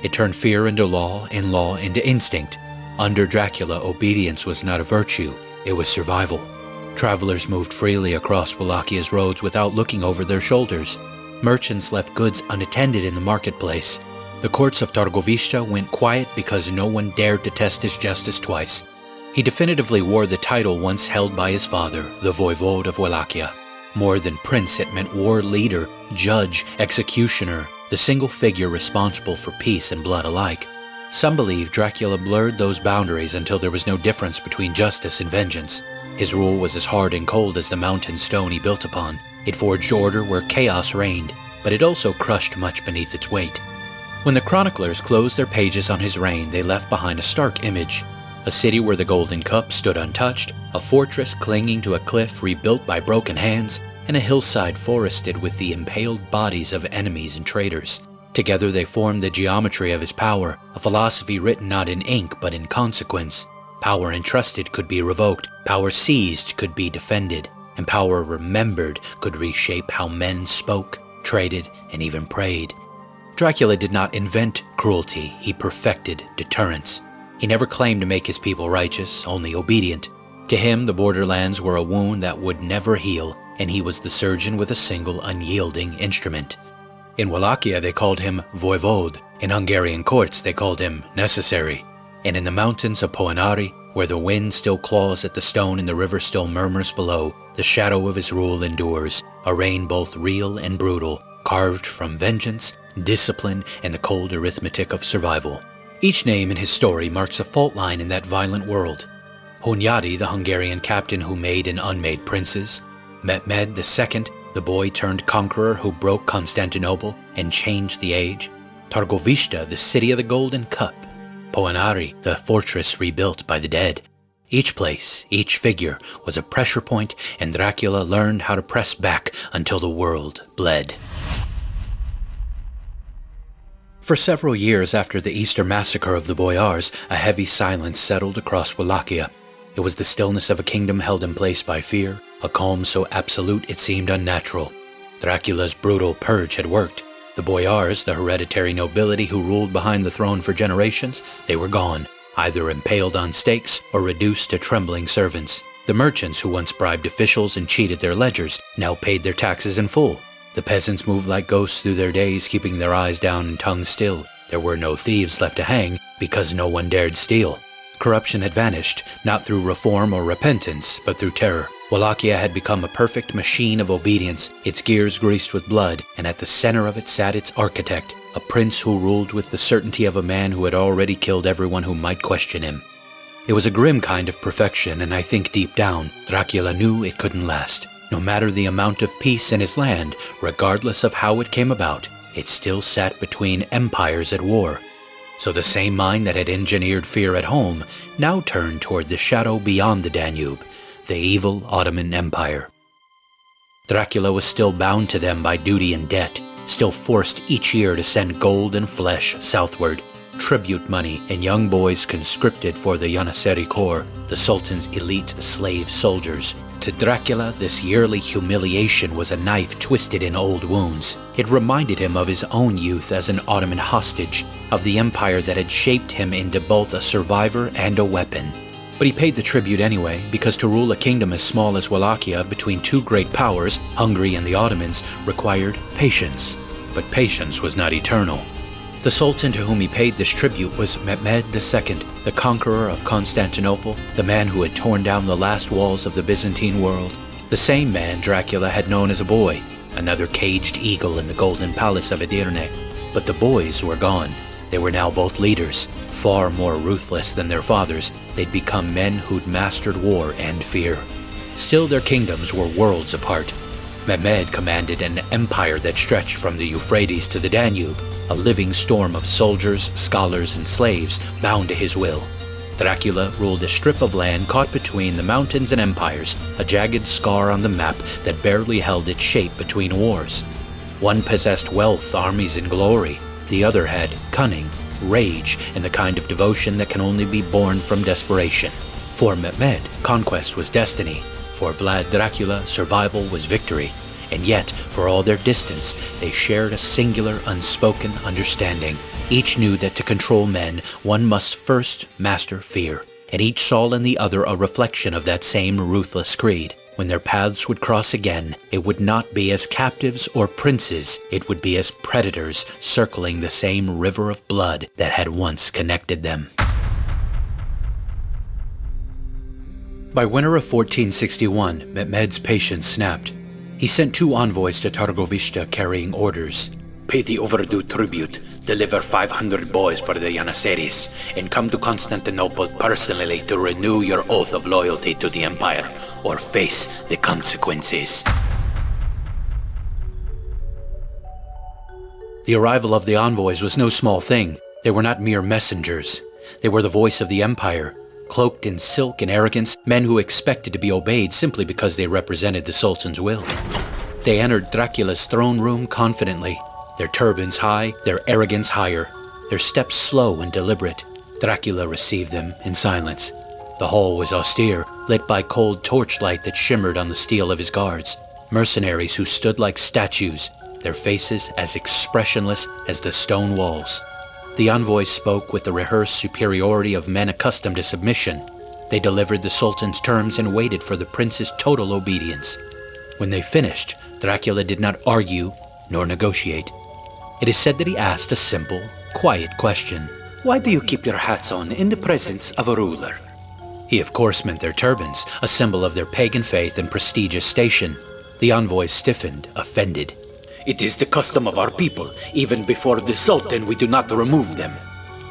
It turned fear into law and law into instinct. Under Dracula, obedience was not a virtue, it was survival. Travelers moved freely across Wallachia's roads without looking over their shoulders. Merchants left goods unattended in the marketplace. The courts of Targovišća went quiet because no one dared to test his justice twice. He definitively wore the title once held by his father, the Voivode of Wallachia. More than prince, it meant war leader, judge, executioner, the single figure responsible for peace and blood alike. Some believe Dracula blurred those boundaries until there was no difference between justice and vengeance. His rule was as hard and cold as the mountain stone he built upon. It forged order where chaos reigned, but it also crushed much beneath its weight. When the chroniclers closed their pages on his reign, they left behind a stark image. A city where the Golden Cup stood untouched, a fortress clinging to a cliff rebuilt by broken hands, and a hillside forested with the impaled bodies of enemies and traitors. Together they formed the geometry of his power, a philosophy written not in ink but in consequence. Power entrusted could be revoked, power seized could be defended, and power remembered could reshape how men spoke, traded, and even prayed. Dracula did not invent cruelty, he perfected deterrence. He never claimed to make his people righteous, only obedient. To him, the borderlands were a wound that would never heal, and he was the surgeon with a single unyielding instrument. In Wallachia, they called him Voivode. In Hungarian courts, they called him necessary. And in the mountains of Poenari, where the wind still claws at the stone and the river still murmurs below, the shadow of his rule endures, a reign both real and brutal, carved from vengeance, discipline, and the cold arithmetic of survival. Each name in his story marks a fault line in that violent world. Hunyadi, the Hungarian captain who made and unmade princes. Mehmed II, the boy-turned-conqueror who broke Constantinople and changed the age. Targovishta, the city of the Golden Cup. Poenari, the fortress rebuilt by the dead. Each place, each figure, was a pressure point, and Dracula learned how to press back until the world bled. For several years after the Easter massacre of the Boyars, a heavy silence settled across Wallachia. It was the stillness of a kingdom held in place by fear, a calm so absolute it seemed unnatural. Dracula's brutal purge had worked. The Boyars, the hereditary nobility who ruled behind the throne for generations, they were gone, either impaled on stakes or reduced to trembling servants. The merchants who once bribed officials and cheated their ledgers now paid their taxes in full. The peasants moved like ghosts through their days, keeping their eyes down and tongues still. There were no thieves left to hang because no one dared steal. Corruption had vanished, not through reform or repentance, but through terror. Wallachia had become a perfect machine of obedience, its gears greased with blood, and at the center of it sat its architect, a prince who ruled with the certainty of a man who had already killed everyone who might question him. It was a grim kind of perfection, and I think deep down, Dracula knew it couldn't last. No matter the amount of peace in his land, regardless of how it came about, it still sat between empires at war. So the same mind that had engineered fear at home now turned toward the shadow beyond the Danube, the evil Ottoman Empire. Dracula was still bound to them by duty and debt, still forced each year to send gold and flesh southward, tribute money and young boys conscripted for the Janissary Corps, the Sultan's elite slave soldiers. To Dracula, this yearly humiliation was a knife twisted in old wounds. It reminded him of his own youth as an Ottoman hostage, of the empire that had shaped him into both a survivor and a weapon. But he paid the tribute anyway, because to rule a kingdom as small as Wallachia between two great powers, Hungary and the Ottomans, required patience. But patience was not eternal. The Sultan to whom he paid this tribute was Mehmed II, the conqueror of Constantinople, the man who had torn down the last walls of the Byzantine world. The same man Dracula had known as a boy, another caged eagle in the golden palace of Edirne. But the boys were gone. They were now both leaders, far more ruthless than their fathers. They'd become men who'd mastered war and fear. Still, their kingdoms were worlds apart. Mehmed commanded an empire that stretched from the Euphrates to the Danube, a living storm of soldiers, scholars, and slaves bound to his will. Dracula ruled a strip of land caught between the mountains and empires, a jagged scar on the map that barely held its shape between wars. One possessed wealth, armies, and glory. The other had cunning, rage, and the kind of devotion that can only be born from desperation. For Mehmed, conquest was destiny. For Vlad Dracula, survival was victory. And yet, for all their distance, they shared a singular, unspoken understanding. Each knew that to control men, one must first master fear, and each saw in the other a reflection of that same ruthless creed. When their paths would cross again, it would not be as captives or princes, it would be as predators circling the same river of blood that had once connected them. By winter of 1461, Mehmed's patience snapped. He sent 2 envoys to Targovishta carrying orders. Pay the overdue tribute, deliver 500 boys for the Janissaries, and come to Constantinople personally to renew your oath of loyalty to the Empire, or face the consequences. The arrival of the envoys was no small thing. They were not mere messengers. They were the voice of the Empire. Cloaked in silk and arrogance, men who expected to be obeyed simply because they represented the Sultan's will. They entered Dracula's throne room confidently, their turbans high, their arrogance higher, their steps slow and deliberate. Dracula received them in silence. The hall was austere, lit by cold torchlight that shimmered on the steel of his guards. Mercenaries who stood like statues, their faces as expressionless as the stone walls. The envoys spoke with the rehearsed superiority of men accustomed to submission. They delivered the Sultan's terms and waited for the prince's total obedience. When they finished, Dracula did not argue nor negotiate. It is said that he asked a simple, quiet question. Why do you keep your hats on in the presence of a ruler? He of course meant their turbans, a symbol of their pagan faith and prestigious station. The envoys stiffened, offended. It is the custom of our people. Even before the Sultan, we do not remove them.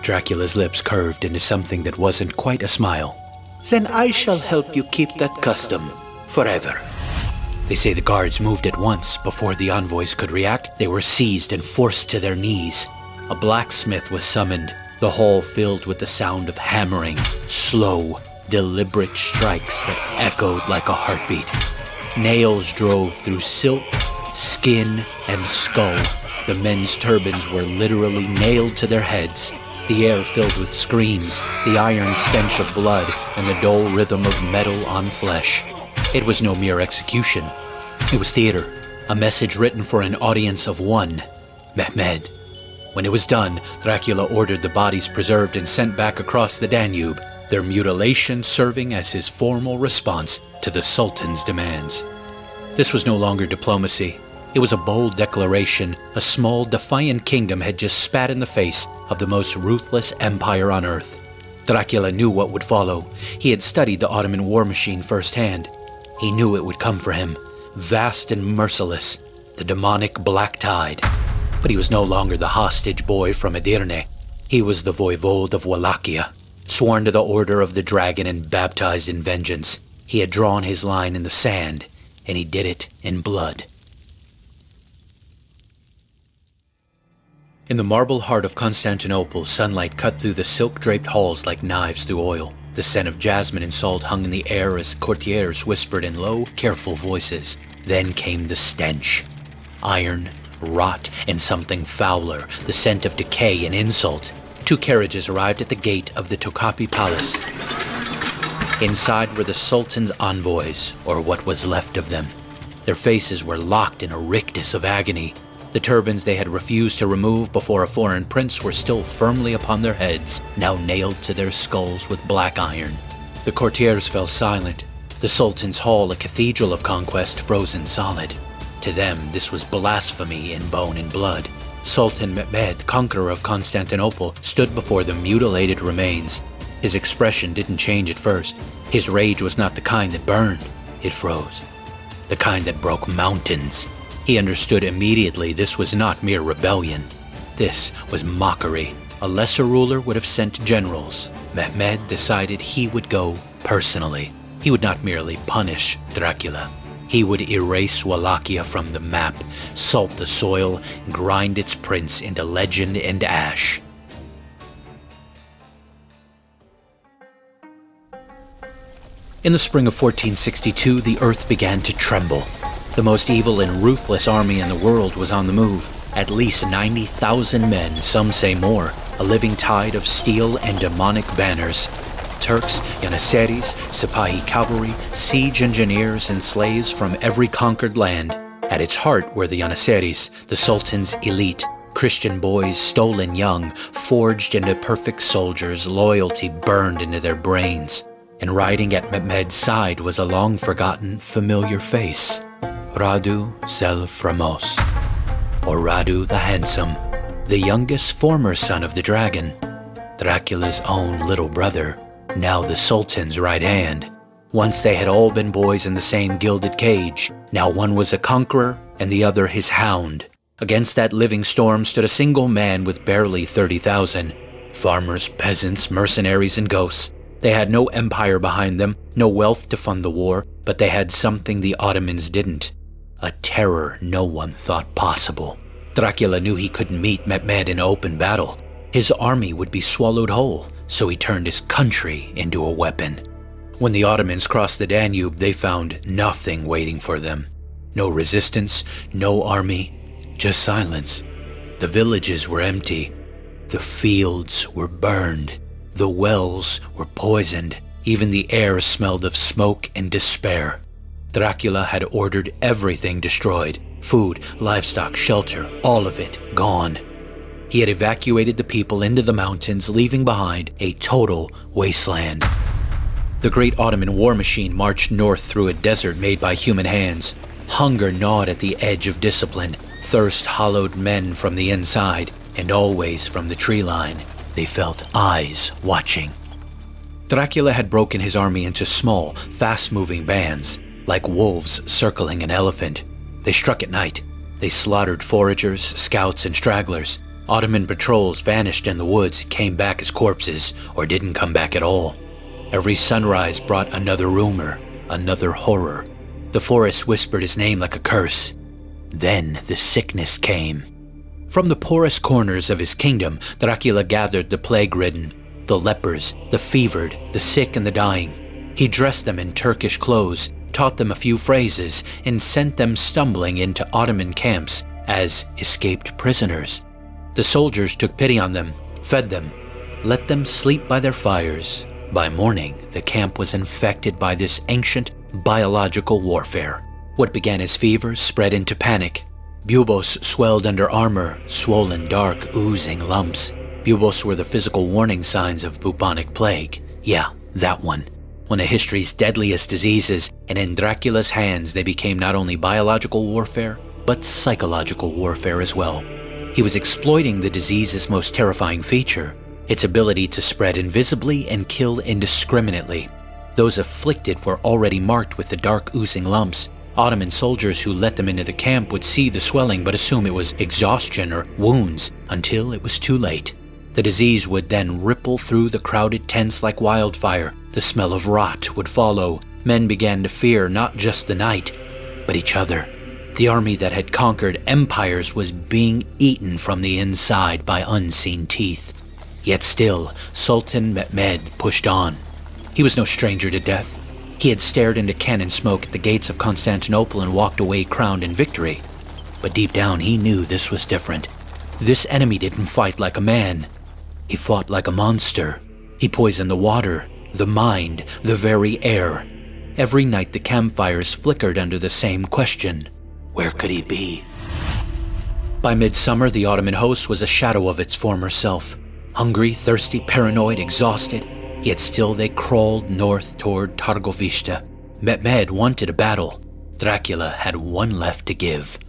Dracula's lips curved into something that wasn't quite a smile. Then I shall help you keep that custom forever. They say the guards moved at once. Before the envoys could react, they were seized and forced to their knees. A blacksmith was summoned, the hall filled with the sound of hammering, slow, deliberate strikes that echoed like a heartbeat. Nails drove through silk, skin, and skull. The men's turbans were literally nailed to their heads, the air filled with screams, the iron stench of blood, and the dull rhythm of metal on flesh. It was no mere execution. It was theater, a message written for an audience of one, Mehmed. When it was done, Dracula ordered the bodies preserved and sent back across the Danube, their mutilation serving as his formal response to the Sultan's demands. This was no longer diplomacy. It was a bold declaration. A small, defiant kingdom had just spat in the face of the most ruthless empire on earth. Dracula knew what would follow. He had studied the Ottoman war machine firsthand. He knew it would come for him, vast and merciless, the demonic black tide. But he was no longer the hostage boy from Edirne. He was the voivode of Wallachia, sworn to the Order of the Dragon and baptized in vengeance. He had drawn his line in the sand, and he did it in blood. In the marble heart of Constantinople, sunlight cut through the silk-draped halls like knives through oil. The scent of jasmine and salt hung in the air as courtiers whispered in low, careful voices. Then came the stench. Iron, rot, and something fouler, the scent of decay and insult. 2 carriages arrived at the gate of the Tokapi Palace. Inside were the Sultan's envoys, or what was left of them. Their faces were locked in a rictus of agony. The turbans they had refused to remove before a foreign prince were still firmly upon their heads, now nailed to their skulls with black iron. The courtiers fell silent. The Sultan's hall, a cathedral of conquest, frozen solid. To them, this was blasphemy in bone and blood. Sultan Mehmed, conqueror of Constantinople, stood before the mutilated remains. His expression didn't change at first. His rage was not the kind that burned, it froze. The kind that broke mountains. He understood immediately this was not mere rebellion. This was mockery. A lesser ruler would have sent generals. Mehmed decided he would go personally. He would not merely punish Dracula. He would erase Wallachia from the map, salt the soil, grind its prince into legend and ash. In the spring of 1462, the earth began to tremble. The most evil and ruthless army in the world was on the move. At least 90,000 men, some say more, a living tide of steel and demonic banners. Turks, Janissaries, Sipahi cavalry, siege engineers, and slaves from every conquered land. At its heart were the Janissaries, the Sultan's elite. Christian boys, stolen young, forged into perfect soldiers, loyalty burned into their brains. And riding at Mehmed's side was a long-forgotten, familiar face. Radu Cel Framos, or Radu the Handsome, the youngest former son of the dragon, Dracula's own little brother, now the Sultan's right hand. Once they had all been boys in the same gilded cage, now one was a conqueror and the other his hound. Against that living storm stood a single man with barely 30,000. Farmers, peasants, mercenaries, and ghosts. They had no empire behind them, no wealth to fund the war, but they had something the Ottomans didn't. A terror no one thought possible. Dracula knew he couldn't meet Mehmed in open battle. His army would be swallowed whole, so he turned his country into a weapon. When the Ottomans crossed the Danube, they found nothing waiting for them. No resistance, no army, just silence. The villages were empty. The fields were burned. The wells were poisoned. Even the air smelled of smoke and despair. Dracula had ordered everything destroyed. Food, livestock, shelter, all of it gone. He had evacuated the people into the mountains, leaving behind a total wasteland. The great Ottoman war machine marched north through a desert made by human hands. Hunger gnawed at the edge of discipline. Thirst hollowed men from the inside, and always from the tree line. They felt eyes watching. Dracula had broken his army into small, fast-moving bands, like wolves circling an elephant. They struck at night. They slaughtered foragers, scouts, and stragglers. Ottoman patrols vanished in the woods and came back as corpses, or didn't come back at all. Every sunrise brought another rumor, another horror. The forest whispered his name like a curse. Then the sickness came. From the poorest corners of his kingdom, Dracula gathered the plague-ridden, the lepers, the fevered, the sick and the dying. He dressed them in Turkish clothes, taught them a few phrases, and sent them stumbling into Ottoman camps as escaped prisoners. The soldiers took pity on them, fed them, let them sleep by their fires. By morning, the camp was infected by this ancient biological warfare. What began as fevers spread into panic. Buboes swelled under armor, swollen, dark, oozing lumps. Buboes were the physical warning signs of bubonic plague. Yeah, that one. One of history's deadliest diseases, and in Dracula's hands they became not only biological warfare, but psychological warfare as well. He was exploiting the disease's most terrifying feature, its ability to spread invisibly and kill indiscriminately. Those afflicted were already marked with the dark oozing lumps. Ottoman soldiers who let them into the camp would see the swelling but assume it was exhaustion or wounds until it was too late. The disease would then ripple through the crowded tents like wildfire. The smell of rot would follow. Men began to fear not just the night, but each other. The army that had conquered empires was being eaten from the inside by unseen teeth. Yet still, Sultan Mehmed pushed on. He was no stranger to death. He had stared into cannon smoke at the gates of Constantinople and walked away crowned in victory. But deep down he knew this was different. This enemy didn't fight like a man. He fought like a monster. He poisoned the water, the mind, the very air. Every night the campfires flickered under the same question. Where could he be? By midsummer, the Ottoman host was a shadow of its former self. Hungry, thirsty, paranoid, exhausted. Yet still they crawled north toward Targovishte. Mehmed wanted a battle. Dracula had one left to give.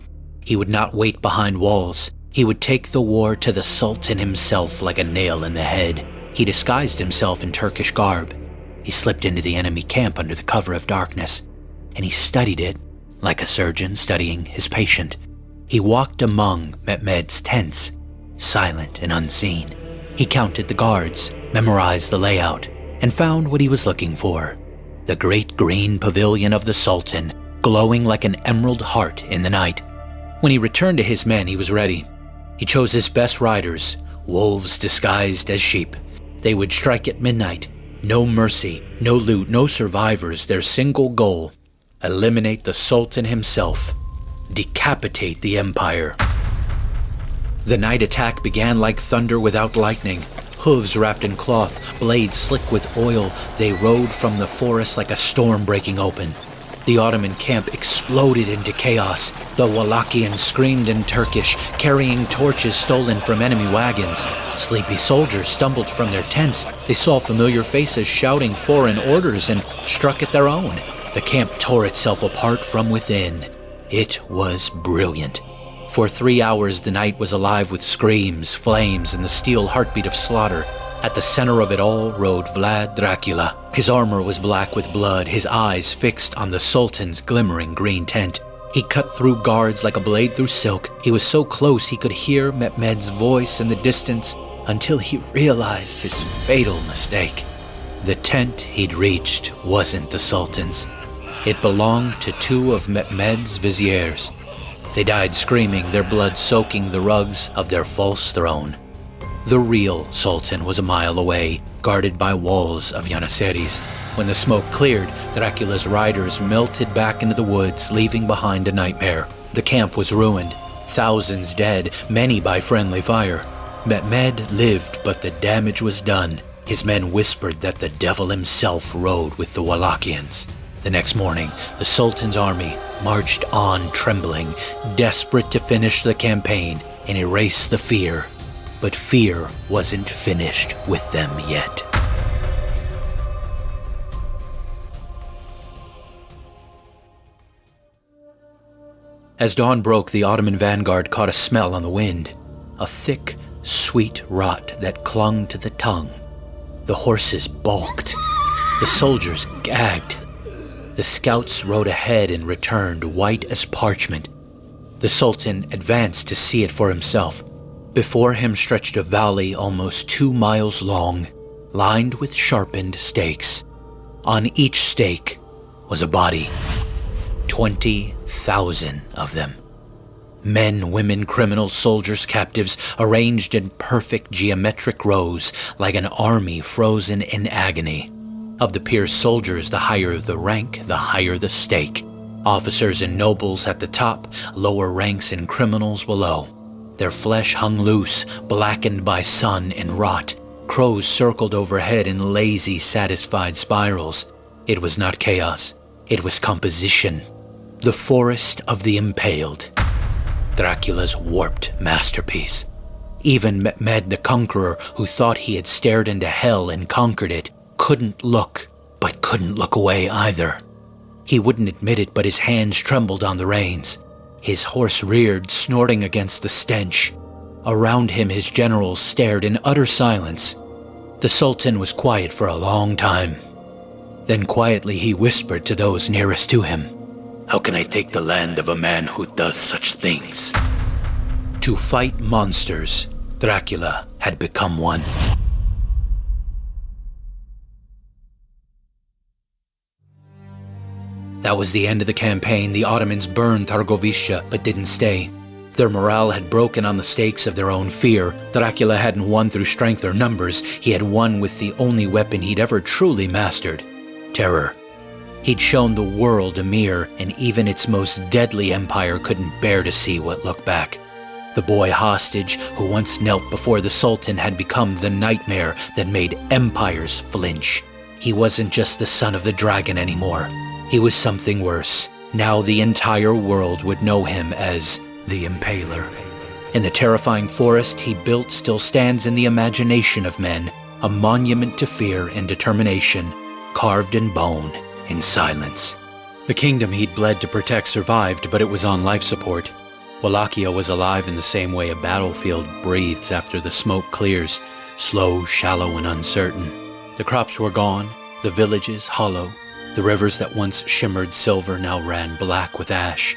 He would not wait behind walls. He would take the war to the Sultan himself like a nail in the head. He disguised himself in Turkish garb. He slipped into the enemy camp under the cover of darkness, and he studied it like a surgeon studying his patient. He walked among Mehmed's tents, silent and unseen. He counted the guards, memorized the layout, and found what he was looking for. The great green pavilion of the Sultan, glowing like an emerald heart in the night. When he returned to his men, he was ready. He chose his best riders, wolves disguised as sheep. They would strike at midnight. No mercy, no loot, no survivors. Their single goal, eliminate the Sultan himself. Decapitate the empire. The night attack began like thunder without lightning. Hooves wrapped in cloth, blades slick with oil, they rode from the forest like a storm breaking open. The Ottoman camp exploded into chaos. The Wallachians screamed in Turkish, carrying torches stolen from enemy wagons. Sleepy soldiers stumbled from their tents. They saw familiar faces shouting foreign orders and struck at their own. The camp tore itself apart from within. It was brilliant. For 3 hours the night was alive with screams, flames, and the steel heartbeat of slaughter. At the center of it all rode Vlad Dracula. His armor was black with blood, his eyes fixed on the Sultan's glimmering green tent. He cut through guards like a blade through silk. He was so close he could hear Mehmed's voice in the distance until he realized his fatal mistake. The tent he'd reached wasn't the Sultan's. It belonged to two of Mehmed's viziers. They died screaming, their blood soaking the rugs of their false throne. The real Sultan was a mile away, guarded by walls of janissaries. When the smoke cleared, Dracula's riders melted back into the woods, leaving behind a nightmare. The camp was ruined, thousands dead, many by friendly fire. Mehmed lived, but the damage was done. His men whispered that the devil himself rode with the Wallachians. The next morning, the Sultan's army marched on trembling, desperate to finish the campaign and erase the fear. But fear wasn't finished with them yet. As dawn broke, the Ottoman vanguard caught a smell on the wind, a thick, sweet rot that clung to the tongue. The horses balked. The soldiers gagged. The scouts rode ahead and returned, white as parchment. The Sultan advanced to see it for himself. Before him stretched a valley almost 2 miles long, lined with sharpened stakes. On each stake was a body. 20,000 of them. Men, women, criminals, soldiers, captives, arranged in perfect geometric rows like an army frozen in agony. Of the pierced soldiers, the higher the rank, the higher the stake. Officers and nobles at the top, lower ranks and criminals below. Their flesh hung loose, blackened by sun and rot. Crows circled overhead in lazy, satisfied spirals. It was not chaos. It was composition. The forest of the impaled. Dracula's warped masterpiece. Even Mehmed the Conqueror, who thought he had stared into hell and conquered it, couldn't look, but couldn't look away either. He wouldn't admit it, but his hands trembled on the reins. His horse reared, snorting against the stench. Around him his generals stared in utter silence. The Sultan was quiet for a long time. Then quietly he whispered to those nearest to him, "How can I take the land of a man who does such things?" To fight monsters, Dracula had become one. That was the end of the campaign. The Ottomans burned Targovica, but didn't stay. Their morale had broken on the stakes of their own fear. Dracula hadn't won through strength or numbers. He had won with the only weapon he'd ever truly mastered: terror. He'd shown the world a mirror, and even its most deadly empire couldn't bear to see what looked back. The boy hostage who once knelt before the Sultan had become the nightmare that made empires flinch. He wasn't just the son of the dragon anymore. He was something worse. Now the entire world would know him as the Impaler. And the terrifying forest he built still stands in the imagination of men, a monument to fear and determination, carved in bone, in silence. The kingdom he'd bled to protect survived, but it was on life support. Wallachia was alive in the same way a battlefield breathes after the smoke clears, slow, shallow, and uncertain. The crops were gone, the villages hollow. The rivers that once shimmered silver now ran black with ash.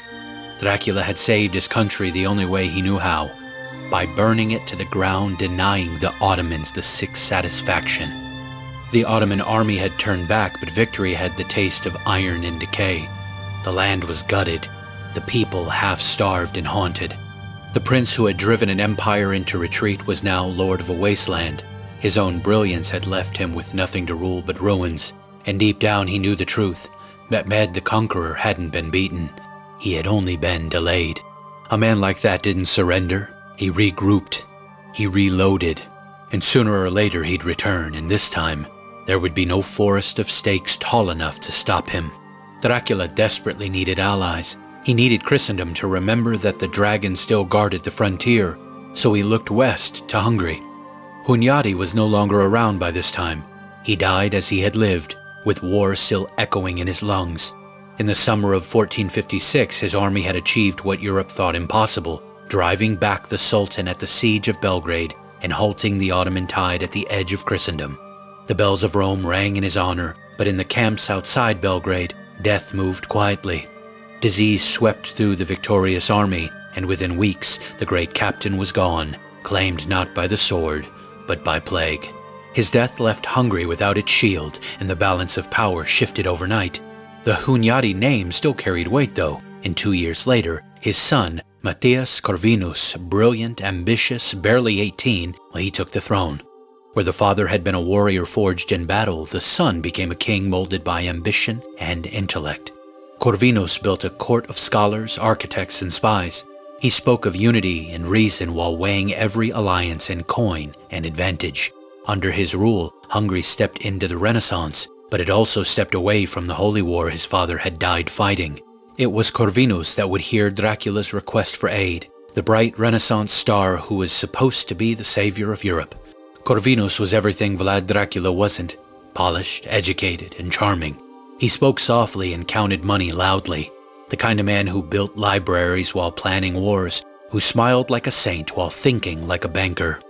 Dracula had saved his country the only way he knew how, by burning it to the ground, denying the Ottomans the sixth satisfaction. The Ottoman army had turned back, but victory had the taste of iron and decay. The land was gutted, the people half-starved and haunted. The prince who had driven an empire into retreat was now lord of a wasteland. His own brilliance had left him with nothing to rule but ruins. And deep down he knew the truth. Mehmed the Conqueror hadn't been beaten. He had only been delayed. A man like that didn't surrender. He regrouped. He reloaded. And sooner or later he'd return, and this time there would be no forest of stakes tall enough to stop him. Dracula desperately needed allies. He needed Christendom to remember that the dragon still guarded the frontier, so he looked west to Hungary. Hunyadi was no longer around by this time. He died as he had lived, with war still echoing in his lungs. In the summer of 1456, his army had achieved what Europe thought impossible, driving back the Sultan at the siege of Belgrade and halting the Ottoman tide at the edge of Christendom. The bells of Rome rang in his honor, but in the camps outside Belgrade, death moved quietly. Disease swept through the victorious army, and within weeks the great captain was gone, claimed not by the sword, but by plague. His death left Hungary without its shield, and the balance of power shifted overnight. The Hunyadi name still carried weight, though, and 2 years later, his son, Matthias Corvinus, brilliant, ambitious, barely 18, he took the throne. Where the father had been a warrior forged in battle, the son became a king molded by ambition and intellect. Corvinus built a court of scholars, architects, and spies. He spoke of unity and reason while weighing every alliance in coin and advantage. Under his rule, Hungary stepped into the Renaissance, but it also stepped away from the holy war his father had died fighting. It was Corvinus that would hear Dracula's request for aid, the bright Renaissance star who was supposed to be the savior of Europe. Corvinus was everything Vlad Dracula wasn't: polished, educated, and charming. He spoke softly and counted money loudly, the kind of man who built libraries while planning wars, who smiled like a saint while thinking like a banker.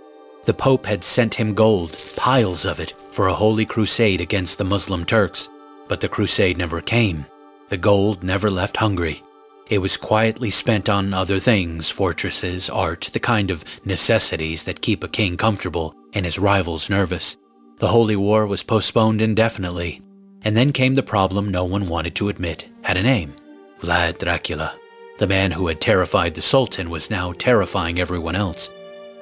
The Pope had sent him gold, piles of it, for a holy crusade against the Muslim Turks, but the crusade never came. The gold never left Hungary. It was quietly spent on other things, fortresses, art, the kind of necessities that keep a king comfortable and his rivals nervous. The Holy War was postponed indefinitely. And then came the problem no one wanted to admit had a name. Vlad Dracula. The man who had terrified the Sultan was now terrifying everyone else.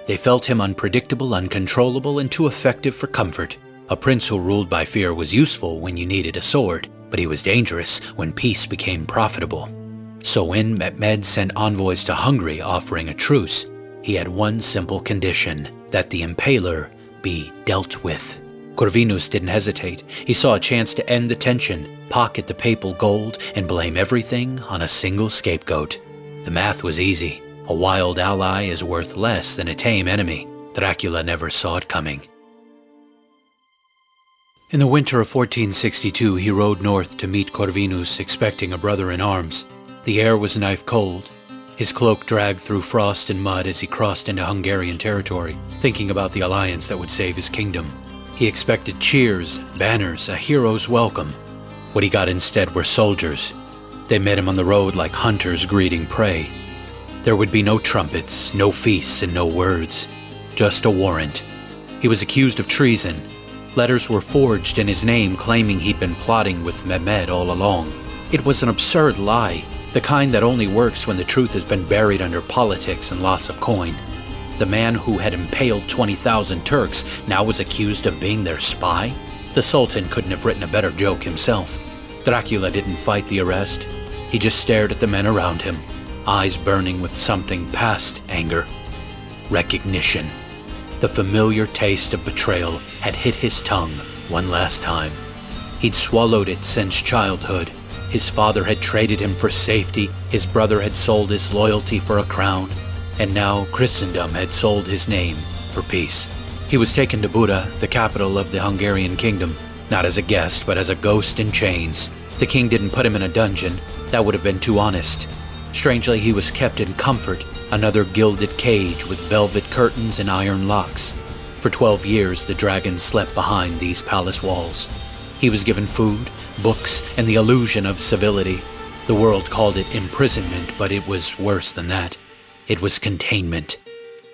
They felt him unpredictable, uncontrollable, and too effective for comfort. A prince who ruled by fear was useful when you needed a sword, but he was dangerous when peace became profitable. So when Mehmed sent envoys to Hungary offering a truce, he had one simple condition, that the Impaler be dealt with. Corvinus didn't hesitate. He saw a chance to end the tension, pocket the papal gold, and blame everything on a single scapegoat. The math was easy. A wild ally is worth less than a tame enemy. Dracula never saw it coming. In the winter of 1462, he rode north to meet Corvinus, expecting a brother in arms. The air was knife cold. His cloak dragged through frost and mud as he crossed into Hungarian territory, thinking about the alliance that would save his kingdom. He expected cheers, banners, a hero's welcome. What he got instead were soldiers. They met him on the road like hunters greeting prey. There would be no trumpets, no feasts, and no words. Just a warrant. He was accused of treason. Letters were forged in his name claiming he'd been plotting with Mehmed all along. It was an absurd lie, the kind that only works when the truth has been buried under politics and lots of coin. The man who had impaled 20,000 Turks now was accused of being their spy? The Sultan couldn't have written a better joke himself. Dracula didn't fight the arrest. He just stared at the men around him, eyes burning with something past anger. Recognition. The familiar taste of betrayal had hit his tongue one last time. He'd swallowed it since childhood. His father had traded him for safety, his brother had sold his loyalty for a crown, and now Christendom had sold his name for peace. He was taken to Buda, the capital of the Hungarian kingdom, not as a guest, but as a ghost in chains. The king didn't put him in a dungeon. That would have been too honest. Strangely, he was kept in comfort, another gilded cage with velvet curtains and iron locks. For 12 years, the dragon slept behind these palace walls. He was given food, books, and the illusion of civility. The world called it imprisonment, but it was worse than that. It was containment.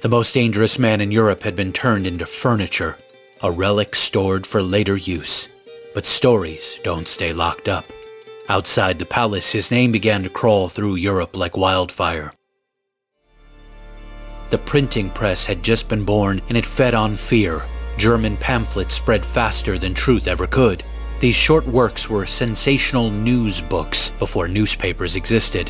The most dangerous man in Europe had been turned into furniture, a relic stored for later use. But stories don't stay locked up. Outside the palace, his name began to crawl through Europe like wildfire. The printing press had just been born, and it fed on fear. German pamphlets spread faster than truth ever could. These short works were sensational news books before newspapers existed.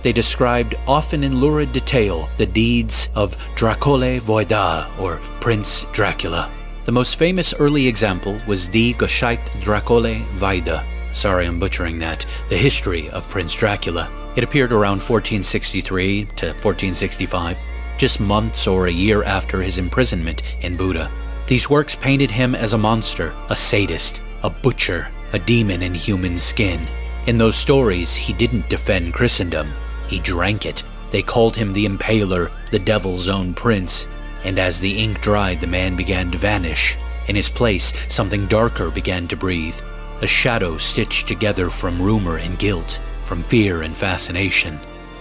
They described, often in lurid detail, the deeds of Dracula Voida, or Prince Dracula. The most famous early example was Die Geschichte Dracula Voida. Sorry, I'm butchering that. The History of Prince Dracula. It appeared around 1463 to 1465, just months or a year after his imprisonment in Buda. These works painted him as a monster, a sadist, a butcher, a demon in human skin. In those stories, he didn't defend Christendom. He drank it. They called him the Impaler, the devil's own prince. And as the ink dried, the man began to vanish. In his place, something darker began to breathe. A shadow stitched together from rumor and guilt, from fear and fascination.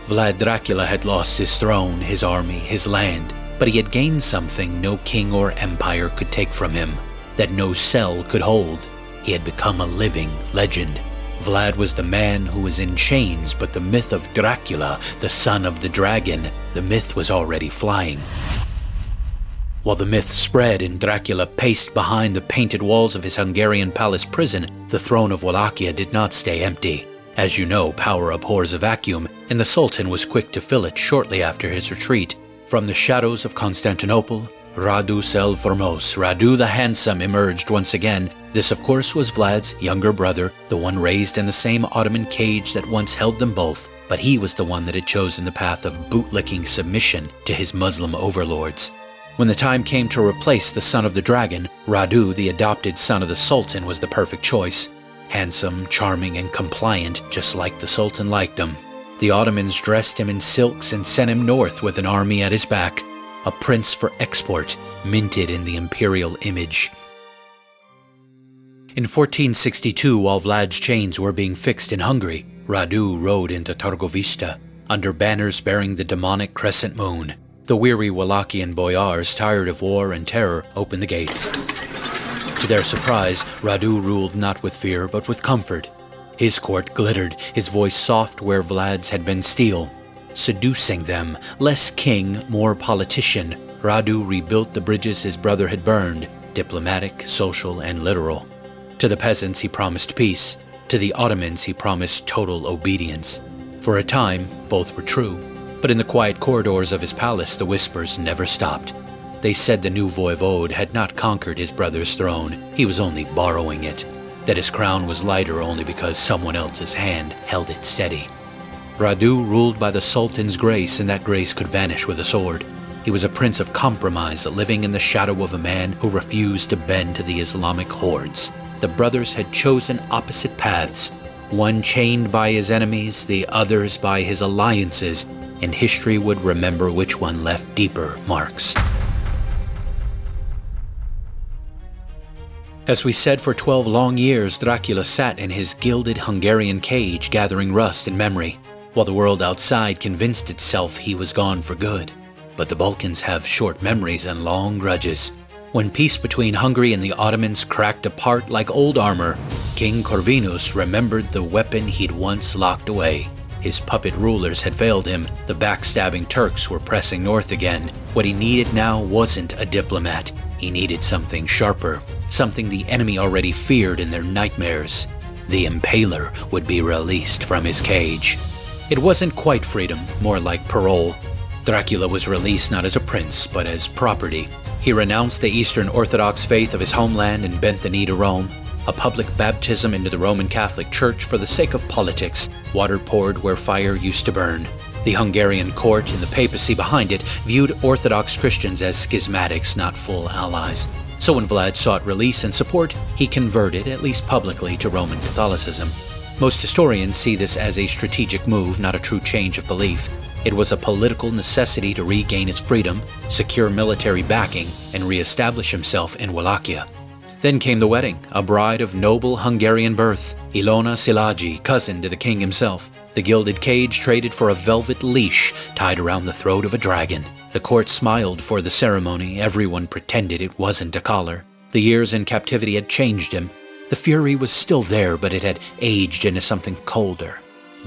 Vlad Dracula had lost his throne, his army, his land, but he had gained something no king or empire could take from him, that no cell could hold. He had become a living legend. Vlad was the man who was in chains, but the myth of Dracula, the son of the dragon, the myth was already flying. While the myth spread and Dracula paced behind the painted walls of his Hungarian palace prison, the throne of Wallachia did not stay empty. As you know, power abhors a vacuum, and the Sultan was quick to fill it shortly after his retreat. From the shadows of Constantinople, Radu el Formos, Radu the Handsome, emerged once again. This, of course, was Vlad's younger brother, the one raised in the same Ottoman cage that once held them both, but he was the one that had chosen the path of bootlicking submission to his Muslim overlords. When the time came to replace the son of the dragon, Radu, the adopted son of the Sultan, was the perfect choice. Handsome, charming, and compliant, just like the Sultan liked him. The Ottomans dressed him in silks and sent him north with an army at his back. A prince for export, minted in the imperial image. In 1462, while Vlad's chains were being fixed in Hungary, Radu rode into Targovista under banners bearing the demonic crescent moon. The weary Wallachian boyars, tired of war and terror, opened the gates. To their surprise, Radu ruled not with fear, but with comfort. His court glittered, his voice soft where Vlad's had been steel. Seducing them, less king, more politician, Radu rebuilt the bridges his brother had burned, diplomatic, social, and literal. To the peasants he promised peace. To the Ottomans he promised total obedience. For a time, both were true. But in the quiet corridors of his palace, the whispers never stopped. They said the new voivode had not conquered his brother's throne. He was only borrowing it. That his crown was lighter only because someone else's hand held it steady. Radu ruled by the Sultan's grace, and that grace could vanish with a sword. He was a prince of compromise, living in the shadow of a man who refused to bend to the Islamic hordes. The brothers had chosen opposite paths, one chained by his enemies, the others by his alliances, and history would remember which one left deeper marks. As we said, for 12 long years, Dracula sat in his gilded Hungarian cage, gathering rust and memory, while the world outside convinced itself he was gone for good. But the Balkans have short memories and long grudges. When peace between Hungary and the Ottomans cracked apart like old armor, King Corvinus remembered the weapon he'd once locked away. His puppet rulers had failed him. The backstabbing Turks were pressing north again. What he needed now wasn't a diplomat. He needed something sharper, something the enemy already feared in their nightmares. The Impaler would be released from his cage. It wasn't quite freedom, more like parole. Dracula was released not as a prince, but as property. He renounced the Eastern Orthodox faith of his homeland and bent the knee to Rome. A public baptism into the Roman Catholic Church for the sake of politics, water poured where fire used to burn. The Hungarian court and the papacy behind it viewed Orthodox Christians as schismatics, not full allies. So when Vlad sought release and support, he converted, at least publicly, to Roman Catholicism. Most historians see this as a strategic move, not a true change of belief. It was a political necessity to regain his freedom, secure military backing, and re-establish himself in Wallachia. Then came the wedding, a bride of noble Hungarian birth, Ilona Szilágyi, cousin to the king himself. The gilded cage traded for a velvet leash tied around the throat of a dragon. The court smiled for the ceremony. Everyone pretended it wasn't a collar. The years in captivity had changed him. The fury was still there, but it had aged into something colder,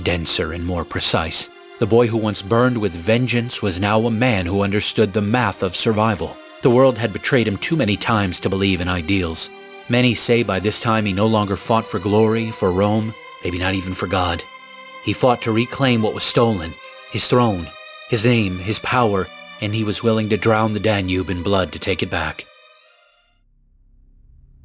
denser, and more precise. The boy who once burned with vengeance was now a man who understood the math of survival. The world had betrayed him too many times to believe in ideals. Many say by this time he no longer fought for glory, for Rome, maybe not even for God. He fought to reclaim what was stolen, his throne, his name, his power, and he was willing to drown the Danube in blood to take it back.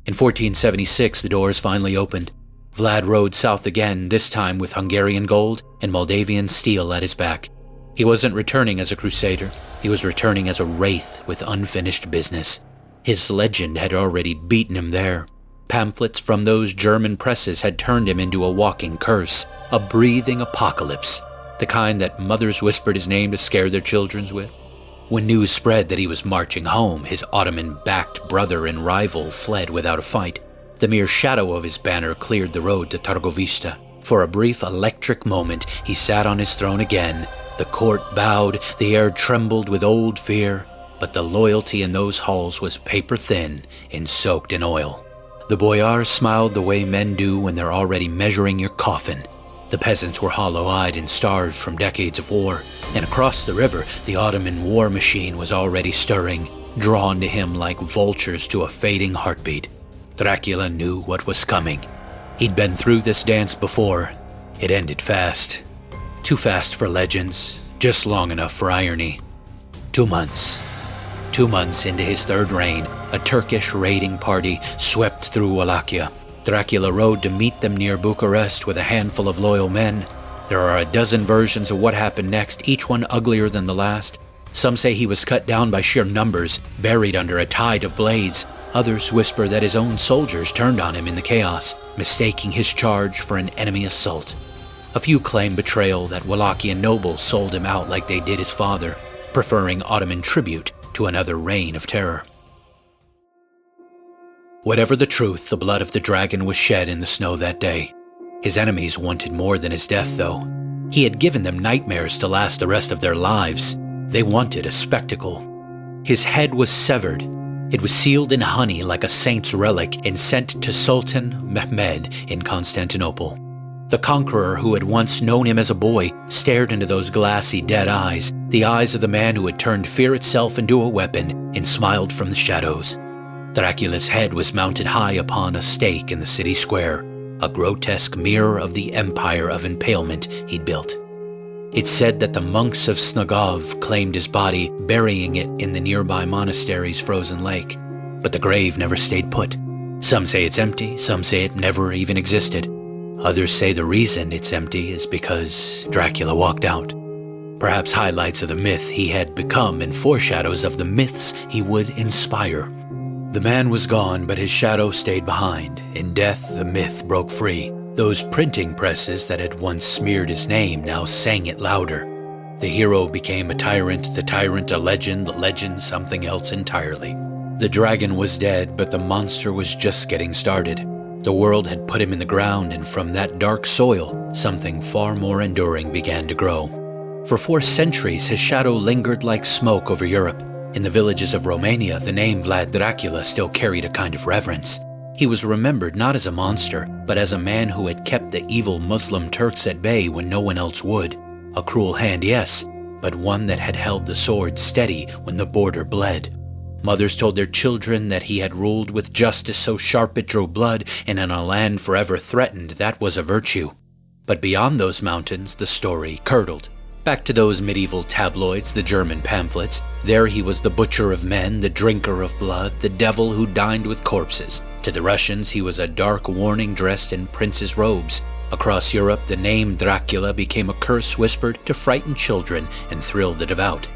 In 1476, the doors finally opened. Vlad rode south again, this time with Hungarian gold and Moldavian steel at his back. He wasn't returning as a crusader. He was returning as a wraith with unfinished business. His legend had already beaten him there. Pamphlets from those German presses had turned him into a walking curse, a breathing apocalypse, the kind that mothers whispered his name to scare their children with. When news spread that he was marching home, his Ottoman-backed brother and rival fled without a fight. The mere shadow of his banner cleared the road to Targovista. For a brief electric moment, he sat on his throne again. The court bowed, the air trembled with old fear, but the loyalty in those halls was paper-thin and soaked in oil. The boyars smiled the way men do when they're already measuring your coffin. The peasants were hollow-eyed and starved from decades of war, and across the river, the Ottoman war machine was already stirring, drawn to him like vultures to a fading heartbeat. Dracula knew what was coming. He'd been through this dance before. It ended fast. Too fast for legends, just long enough for irony. 2 months. 2 months into his third reign, a Turkish raiding party swept through Wallachia. Dracula rode to meet them near Bucharest with a handful of loyal men. There are a dozen versions of what happened next, each one uglier than the last. Some say he was cut down by sheer numbers, buried under a tide of blades. Others whisper that his own soldiers turned on him in the chaos, mistaking his charge for an enemy assault. A few claim betrayal, that Wallachian nobles sold him out like they did his father, preferring Ottoman tribute to another reign of terror. Whatever the truth, the blood of the dragon was shed in the snow that day. His enemies wanted more than his death, though. He had given them nightmares to last the rest of their lives. They wanted a spectacle. His head was severed. It was sealed in honey like a saint's relic and sent to Sultan Mehmed in Constantinople. The conqueror who had once known him as a boy stared into those glassy, dead eyes, the eyes of the man who had turned fear itself into a weapon and smiled from the shadows. Dracula's head was mounted high upon a stake in the city square, a grotesque mirror of the empire of impalement he'd built. It's said that the monks of Snagov claimed his body, burying it in the nearby monastery's frozen lake. But the grave never stayed put. Some say it's empty, some say it never even existed. Others say the reason it's empty is because Dracula walked out. Perhaps highlights of the myth he had become and foreshadows of the myths he would inspire. The man was gone, but his shadow stayed behind. In death, the myth broke free. Those printing presses that had once smeared his name now sang it louder. The hero became a tyrant, the tyrant a legend, the legend something else entirely. The dragon was dead, but the monster was just getting started. The world had put him in the ground, and from that dark soil, something far more enduring began to grow. For 4 centuries, his shadow lingered like smoke over Europe. In the villages of Romania, the name Vlad Dracula still carried a kind of reverence. He was remembered not as a monster, but as a man who had kept the evil Muslim Turks at bay when no one else would. A cruel hand, yes, but one that had held the sword steady when the border bled. Mothers told their children that he had ruled with justice so sharp it drew blood, and in a land forever threatened, that was a virtue. But beyond those mountains, the story curdled. Back to those medieval tabloids, the German pamphlets. There he was the butcher of men, the drinker of blood, the devil who dined with corpses. To the Russians, he was a dark warning dressed in prince's robes. Across Europe, the name Dracula became a curse whispered to frighten children and thrill the devout.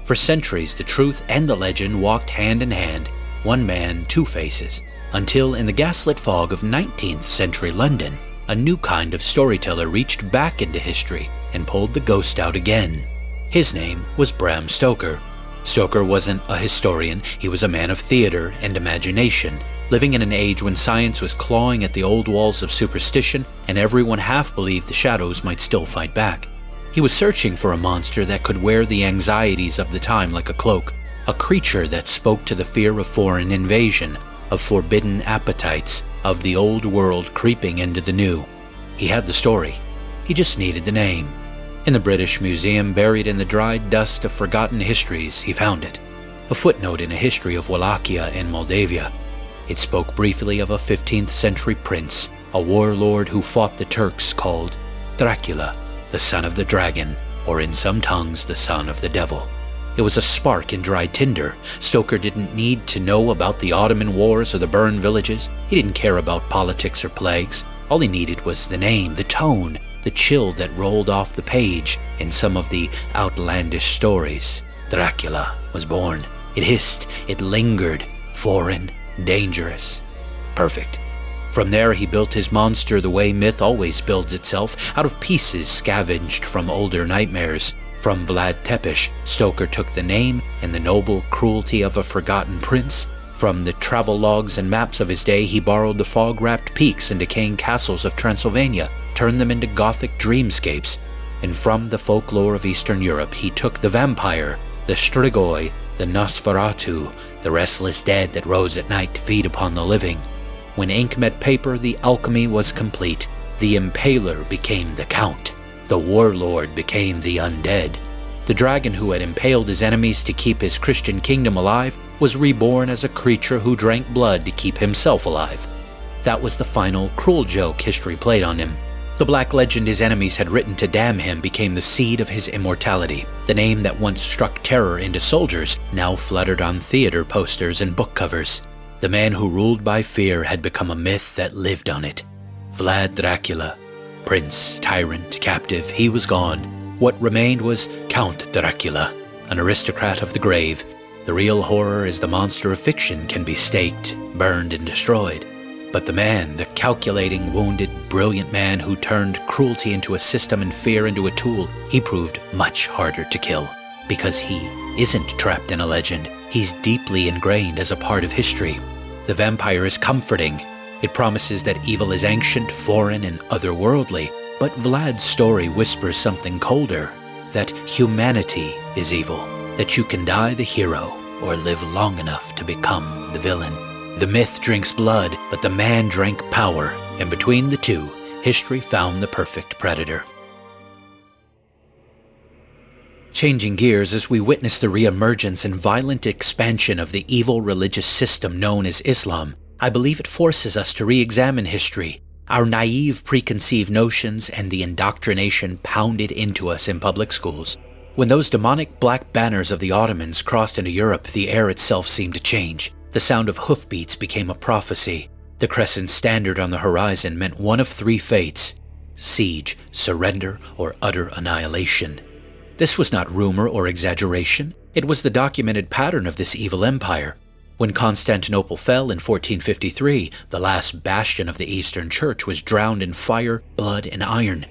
For centuries, the truth and the legend walked hand in hand, one man, 2 faces, until in the gaslit fog of 19th century London, a new kind of storyteller reached back into history and pulled the ghost out again. His name was Bram Stoker. Stoker wasn't a historian, he was a man of theater and imagination, living in an age when science was clawing at the old walls of superstition and everyone half believed the shadows might still fight back. He was searching for a monster that could wear the anxieties of the time like a cloak, a creature that spoke to the fear of foreign invasion, of forbidden appetites, of the old world creeping into the new. He had the story. He just needed the name. In the British Museum, buried in the dried dust of forgotten histories, he found it. A footnote in a history of Wallachia and Moldavia. It spoke briefly of a 15th century prince, a warlord who fought the Turks, called Dracula, the son of the dragon, or in some tongues, the son of the devil. It was a spark in dry tinder. Stoker didn't need to know about the Ottoman wars or the burned villages. He didn't care about politics or plagues. All he needed was the name, the tone, the chill that rolled off the page in some of the outlandish stories. Dracula was born. It hissed, it lingered, foreign, dangerous. Perfect. From there he built his monster the way myth always builds itself, out of pieces scavenged from older nightmares. From Vlad Țepeș, Stoker took the name and the noble cruelty of a forgotten prince. From the travel logs and maps of his day, he borrowed the fog-wrapped peaks and decaying castles of Transylvania, turned them into gothic dreamscapes. And from the folklore of Eastern Europe, he took the vampire, the strigoi, the Nosferatu, the restless dead that rose at night to feed upon the living. When ink met paper, the alchemy was complete. The Impaler became the Count. The warlord became the undead. The dragon who had impaled his enemies to keep his Christian kingdom alive was reborn as a creature who drank blood to keep himself alive. That was the final cruel joke history played on him. The black legend his enemies had written to damn him became the seed of his immortality. The name that once struck terror into soldiers now fluttered on theater posters and book covers. The man who ruled by fear had become a myth that lived on it. Vlad Dracula. Prince, tyrant, captive, he was gone. What remained was Count Dracula, an aristocrat of the grave. The real horror is the monster of fiction can be staked, burned, and destroyed. But the man, the calculating, wounded, brilliant man who turned cruelty into a system and fear into a tool, he proved much harder to kill. Because he isn't trapped in a legend, he's deeply ingrained as a part of history. The vampire is comforting. It promises that evil is ancient, foreign, and otherworldly, but Vlad's story whispers something colder, that humanity is evil, that you can die the hero or live long enough to become the villain. The myth drinks blood, but the man drank power, and between the two, history found the perfect predator. Changing gears as we witness the reemergence and violent expansion of the evil religious system known as Islam, I believe it forces us to re-examine history, our naive preconceived notions, and the indoctrination pounded into us in public schools. When those demonic black banners of the Ottomans crossed into Europe, the air itself seemed to change. The sound of hoofbeats became a prophecy. The crescent standard on the horizon meant one of three fates: siege, surrender, or utter annihilation. This was not rumor or exaggeration. It was the documented pattern of this evil empire. When Constantinople fell in 1453, the last bastion of the Eastern Church was drowned in fire, blood, and iron.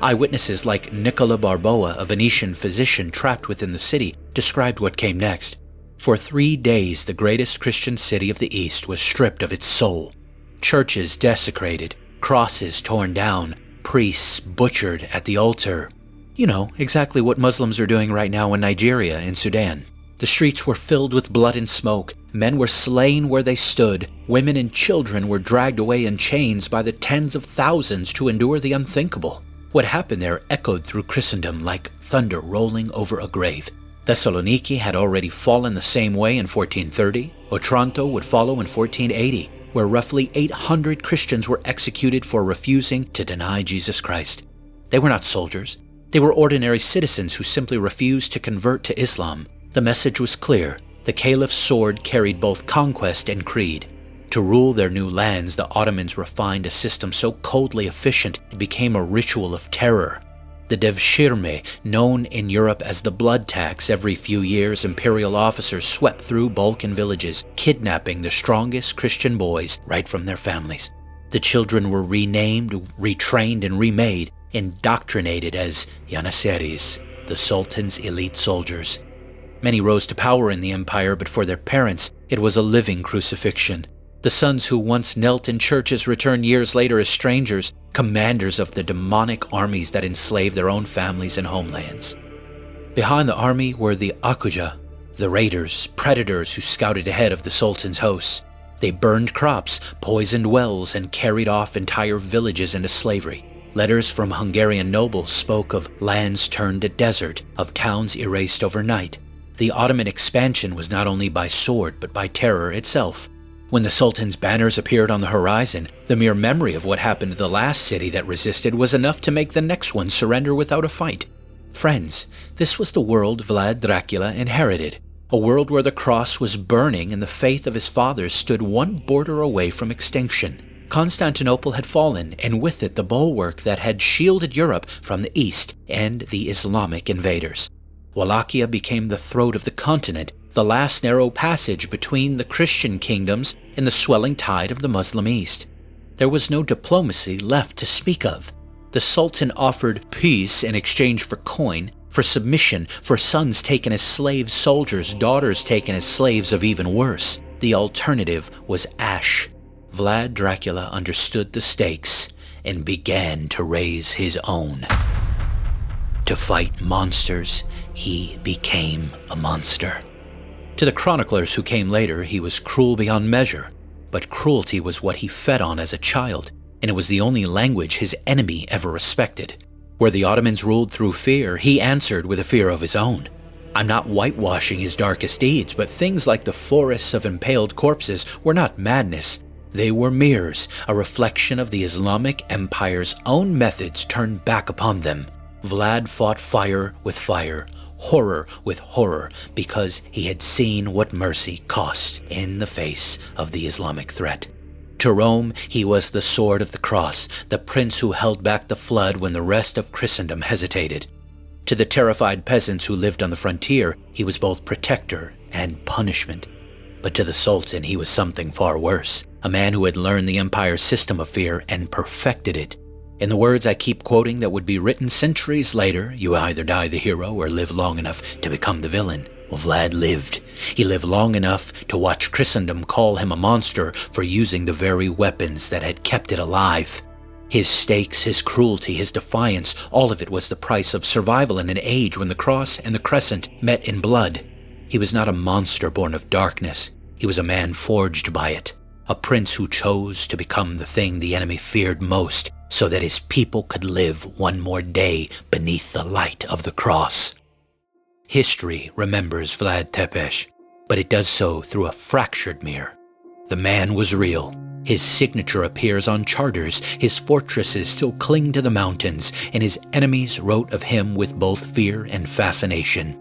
Eyewitnesses like Nicola Barboa, a Venetian physician trapped within the city, described what came next. For 3 days, the greatest Christian city of the East was stripped of its soul. Churches desecrated, crosses torn down, priests butchered at the altar. You know, exactly what Muslims are doing right now in Nigeria and Sudan. The streets were filled with blood and smoke. Men were slain where they stood. Women and children were dragged away in chains by the tens of thousands to endure the unthinkable. What happened there echoed through Christendom like thunder rolling over a grave. Thessaloniki had already fallen the same way in 1430. Otranto would follow in 1480, where roughly 800 Christians were executed for refusing to deny Jesus Christ. They were not soldiers. They were ordinary citizens who simply refused to convert to Islam. The message was clear. The caliph's sword carried both conquest and creed. To rule their new lands, the Ottomans refined a system so coldly efficient it became a ritual of terror. The devshirme, known in Europe as the blood tax, every few years imperial officers swept through Balkan villages, kidnapping the strongest Christian boys right from their families. The children were renamed, retrained, and remade, indoctrinated as Janissaries, the Sultan's elite soldiers. Many rose to power in the empire, but for their parents, it was a living crucifixion. The sons who once knelt in churches returned years later as strangers, commanders of the demonic armies that enslaved their own families and homelands. Behind the army were the Akuja, the raiders, predators who scouted ahead of the Sultan's hosts. They burned crops, poisoned wells, and carried off entire villages into slavery. Letters from Hungarian nobles spoke of lands turned to desert, of towns erased overnight. The Ottoman expansion was not only by sword, but by terror itself. When the Sultan's banners appeared on the horizon, the mere memory of what happened to the last city that resisted was enough to make the next one surrender without a fight. Friends, this was the world Vlad Dracula inherited, a world where the cross was burning and the faith of his fathers stood one border away from extinction. Constantinople had fallen, and with it the bulwark that had shielded Europe from the East and the Islamic invaders. Wallachia became the throat of the continent, the last narrow passage between the Christian kingdoms and the swelling tide of the Muslim East. There was no diplomacy left to speak of. The Sultan offered peace in exchange for coin, for submission, for sons taken as slave soldiers, daughters taken as slaves of even worse. The alternative was ash. Vlad Dracula understood the stakes and began to raise his own. To fight monsters, he became a monster. To the chroniclers who came later, he was cruel beyond measure, but cruelty was what he fed on as a child, and it was the only language his enemy ever respected. Where the Ottomans ruled through fear, he answered with a fear of his own. I'm not whitewashing his darkest deeds, but things like the forests of impaled corpses were not madness. They were mirrors, a reflection of the Islamic Empire's own methods turned back upon them. Vlad fought fire with fire, horror with horror, because he had seen what mercy cost in the face of the Islamic threat. To Rome, he was the sword of the cross, the prince who held back the flood when the rest of Christendom hesitated. To the terrified peasants who lived on the frontier, he was both protector and punishment. But to the Sultan, he was something far worse, a man who had learned the empire's system of fear and perfected it. In the words I keep quoting that would be written centuries later, you either die the hero or live long enough to become the villain. Well, Vlad lived. He lived long enough to watch Christendom call him a monster for using the very weapons that had kept it alive. His stakes, his cruelty, his defiance, all of it was the price of survival in an age when the cross and the crescent met in blood. He was not a monster born of darkness. He was a man forged by it, a prince who chose to become the thing the enemy feared most so that his people could live one more day beneath the light of the cross. History remembers Vlad Țepeș, but it does so through a fractured mirror. The man was real. His signature appears on charters, his fortresses still cling to the mountains, and his enemies wrote of him with both fear and fascination.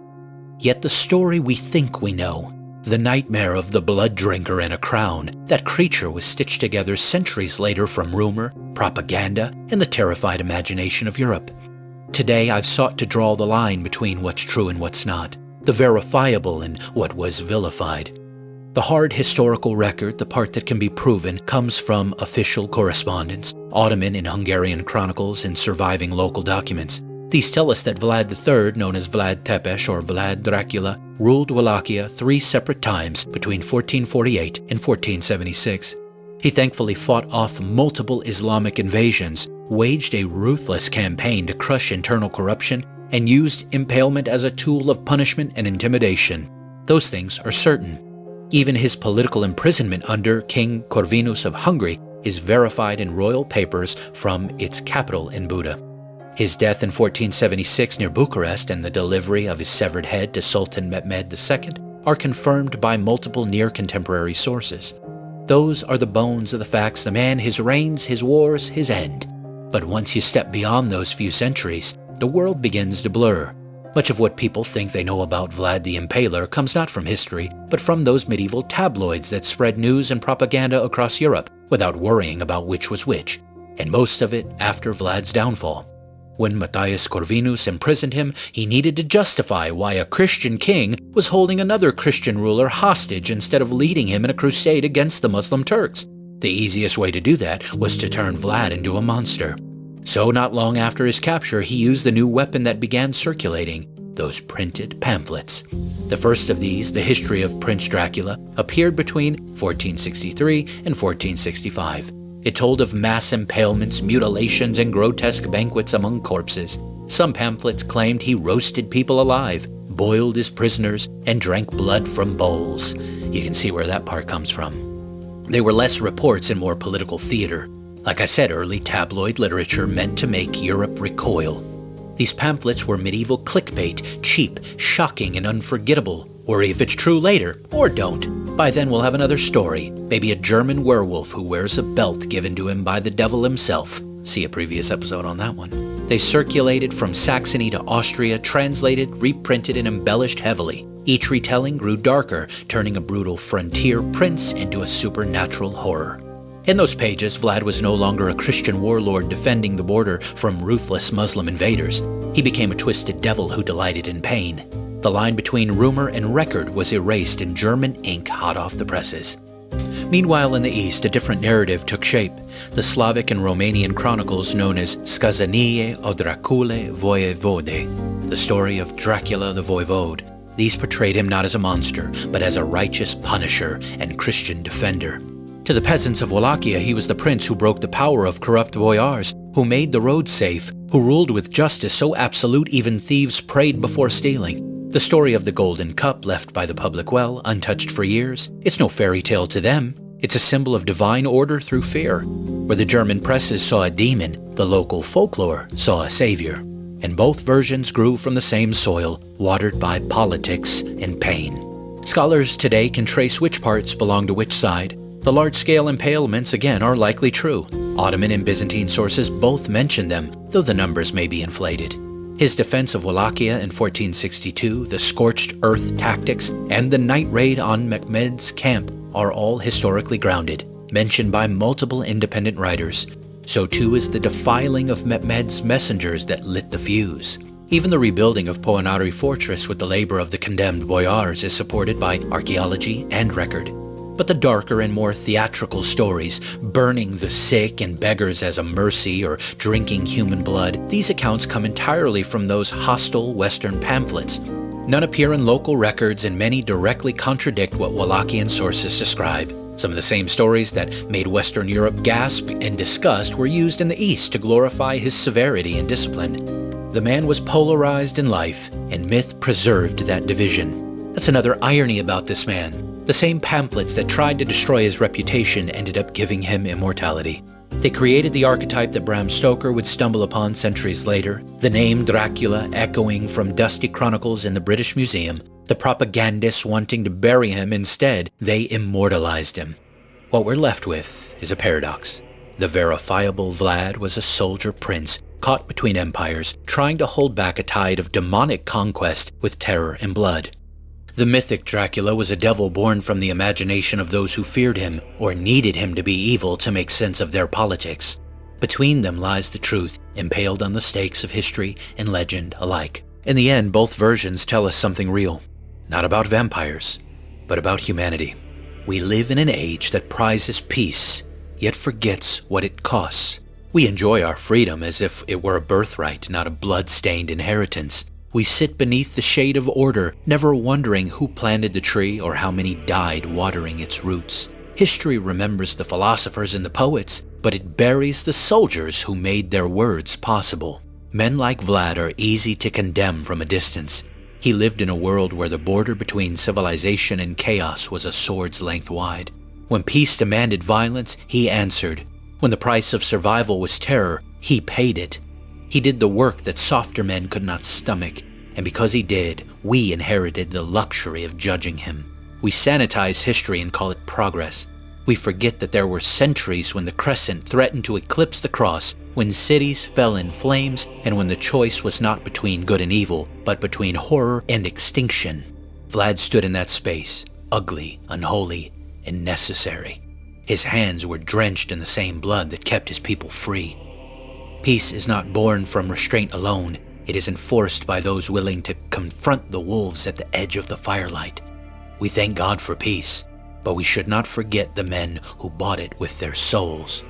Yet the story we think we know, the nightmare of the blood drinker and a crown, that creature was stitched together centuries later from rumor, propaganda, and the terrified imagination of Europe. Today I've sought to draw the line between what's true and what's not, the verifiable and what was vilified. The hard historical record, the part that can be proven, comes from official correspondence, Ottoman and Hungarian chronicles, and surviving local documents. These tell us that Vlad III, known as Vlad Țepeș or Vlad Dracula, ruled Wallachia 3 separate times between 1448 and 1476. He thankfully fought off multiple Islamic invasions, waged a ruthless campaign to crush internal corruption, and used impalement as a tool of punishment and intimidation. Those things are certain. Even his political imprisonment under King Corvinus of Hungary is verified in royal papers from its capital in Buda. His death in 1476 near Bucharest and the delivery of his severed head to Sultan Mehmed II are confirmed by multiple near-contemporary sources. Those are the bones of the facts, the man, his reigns, his wars, his end. But once you step beyond those few centuries, the world begins to blur. Much of what people think they know about Vlad the Impaler comes not from history, but from those medieval tabloids that spread news and propaganda across Europe without worrying about which was which, and most of it after Vlad's downfall. When Matthias Corvinus imprisoned him, he needed to justify why a Christian king was holding another Christian ruler hostage instead of leading him in a crusade against the Muslim Turks. The easiest way to do that was to turn Vlad into a monster. So not long after his capture, he used the new weapon that began circulating, those printed pamphlets. The first of these, The History of Prince Dracula, appeared between 1463 and 1465. It told of mass impalements, mutilations, and grotesque banquets among corpses. Some pamphlets claimed he roasted people alive, boiled his prisoners, and drank blood from bowls. You can see where that part comes from. They were less reports and more political theater. Like I said, early tabloid literature meant to make Europe recoil. These pamphlets were medieval clickbait, cheap, shocking, and unforgettable. Worry if it's true later, or don't. By then we'll have another story, maybe a German werewolf who wears a belt given to him by the devil himself. See a previous episode on that one. They circulated from Saxony to Austria, translated, reprinted, and embellished heavily. Each retelling grew darker, turning a brutal frontier prince into a supernatural horror. In those pages, Vlad was no longer a Christian warlord defending the border from ruthless Muslim invaders. He became a twisted devil who delighted in pain. The line between rumor and record was erased in German ink hot off the presses. Meanwhile, in the East, a different narrative took shape. The Slavic and Romanian chronicles known as Skazanie o Dracule Voievode, the story of Dracula the Voivode. These portrayed him not as a monster, but as a righteous punisher and Christian defender. To the peasants of Wallachia, he was the prince who broke the power of corrupt boyars, who made the roads safe, who ruled with justice so absolute even thieves prayed before stealing. The story of the golden cup left by the public well, untouched for years, it's no fairy tale to them. It's a symbol of divine order through fear. Where the German presses saw a demon, the local folklore saw a savior. And both versions grew from the same soil, watered by politics and pain. Scholars today can trace which parts belong to which side. The large-scale impalements, again, are likely true. Ottoman and Byzantine sources both mention them, though the numbers may be inflated. His defense of Wallachia in 1462, the scorched earth tactics, and the night raid on Mehmed's camp are all historically grounded, mentioned by multiple independent writers. So too is the defiling of Mehmed's messengers that lit the fuse. Even the rebuilding of Poenari Fortress with the labor of the condemned boyars is supported by archaeology and record. But the darker and more theatrical stories, burning the sick and beggars as a mercy or drinking human blood, these accounts come entirely from those hostile Western pamphlets. None appear in local records, and many directly contradict what Wallachian sources describe. Some of the same stories that made Western Europe gasp in disgust were used in the East to glorify his severity and discipline. The man was polarized in life, and myth preserved that division. That's another irony about this man. The same pamphlets that tried to destroy his reputation ended up giving him immortality. They created the archetype that Bram Stoker would stumble upon centuries later, the name Dracula echoing from dusty chronicles in the British Museum. The propagandists wanting to bury him, instead, they immortalized him. What we're left with is a paradox. The verifiable Vlad was a soldier prince caught between empires, trying to hold back a tide of demonic conquest with terror and blood. The mythic Dracula was a devil born from the imagination of those who feared him or needed him to be evil to make sense of their politics. Between them lies the truth, impaled on the stakes of history and legend alike. In the end, both versions tell us something real. Not about vampires, but about humanity. We live in an age that prizes peace, yet forgets what it costs. We enjoy our freedom as if it were a birthright, not a blood-stained inheritance. We sit beneath the shade of order, never wondering who planted the tree or how many died watering its roots. History remembers the philosophers and the poets, but it buries the soldiers who made their words possible. Men like Vlad are easy to condemn from a distance. He lived in a world where the border between civilization and chaos was a sword's length wide. When peace demanded violence, he answered. When the price of survival was terror, he paid it. He did the work that softer men could not stomach, and because he did, we inherited the luxury of judging him. We sanitize history and call it progress. We forget that there were centuries when the crescent threatened to eclipse the cross, when cities fell in flames, and when the choice was not between good and evil, but between horror and extinction. Vlad stood in that space, ugly, unholy, and necessary. His hands were drenched in the same blood that kept his people free. Peace is not born from restraint alone. It is enforced by those willing to confront the wolves at the edge of the firelight. We thank God for peace, but we should not forget the men who bought it with their souls.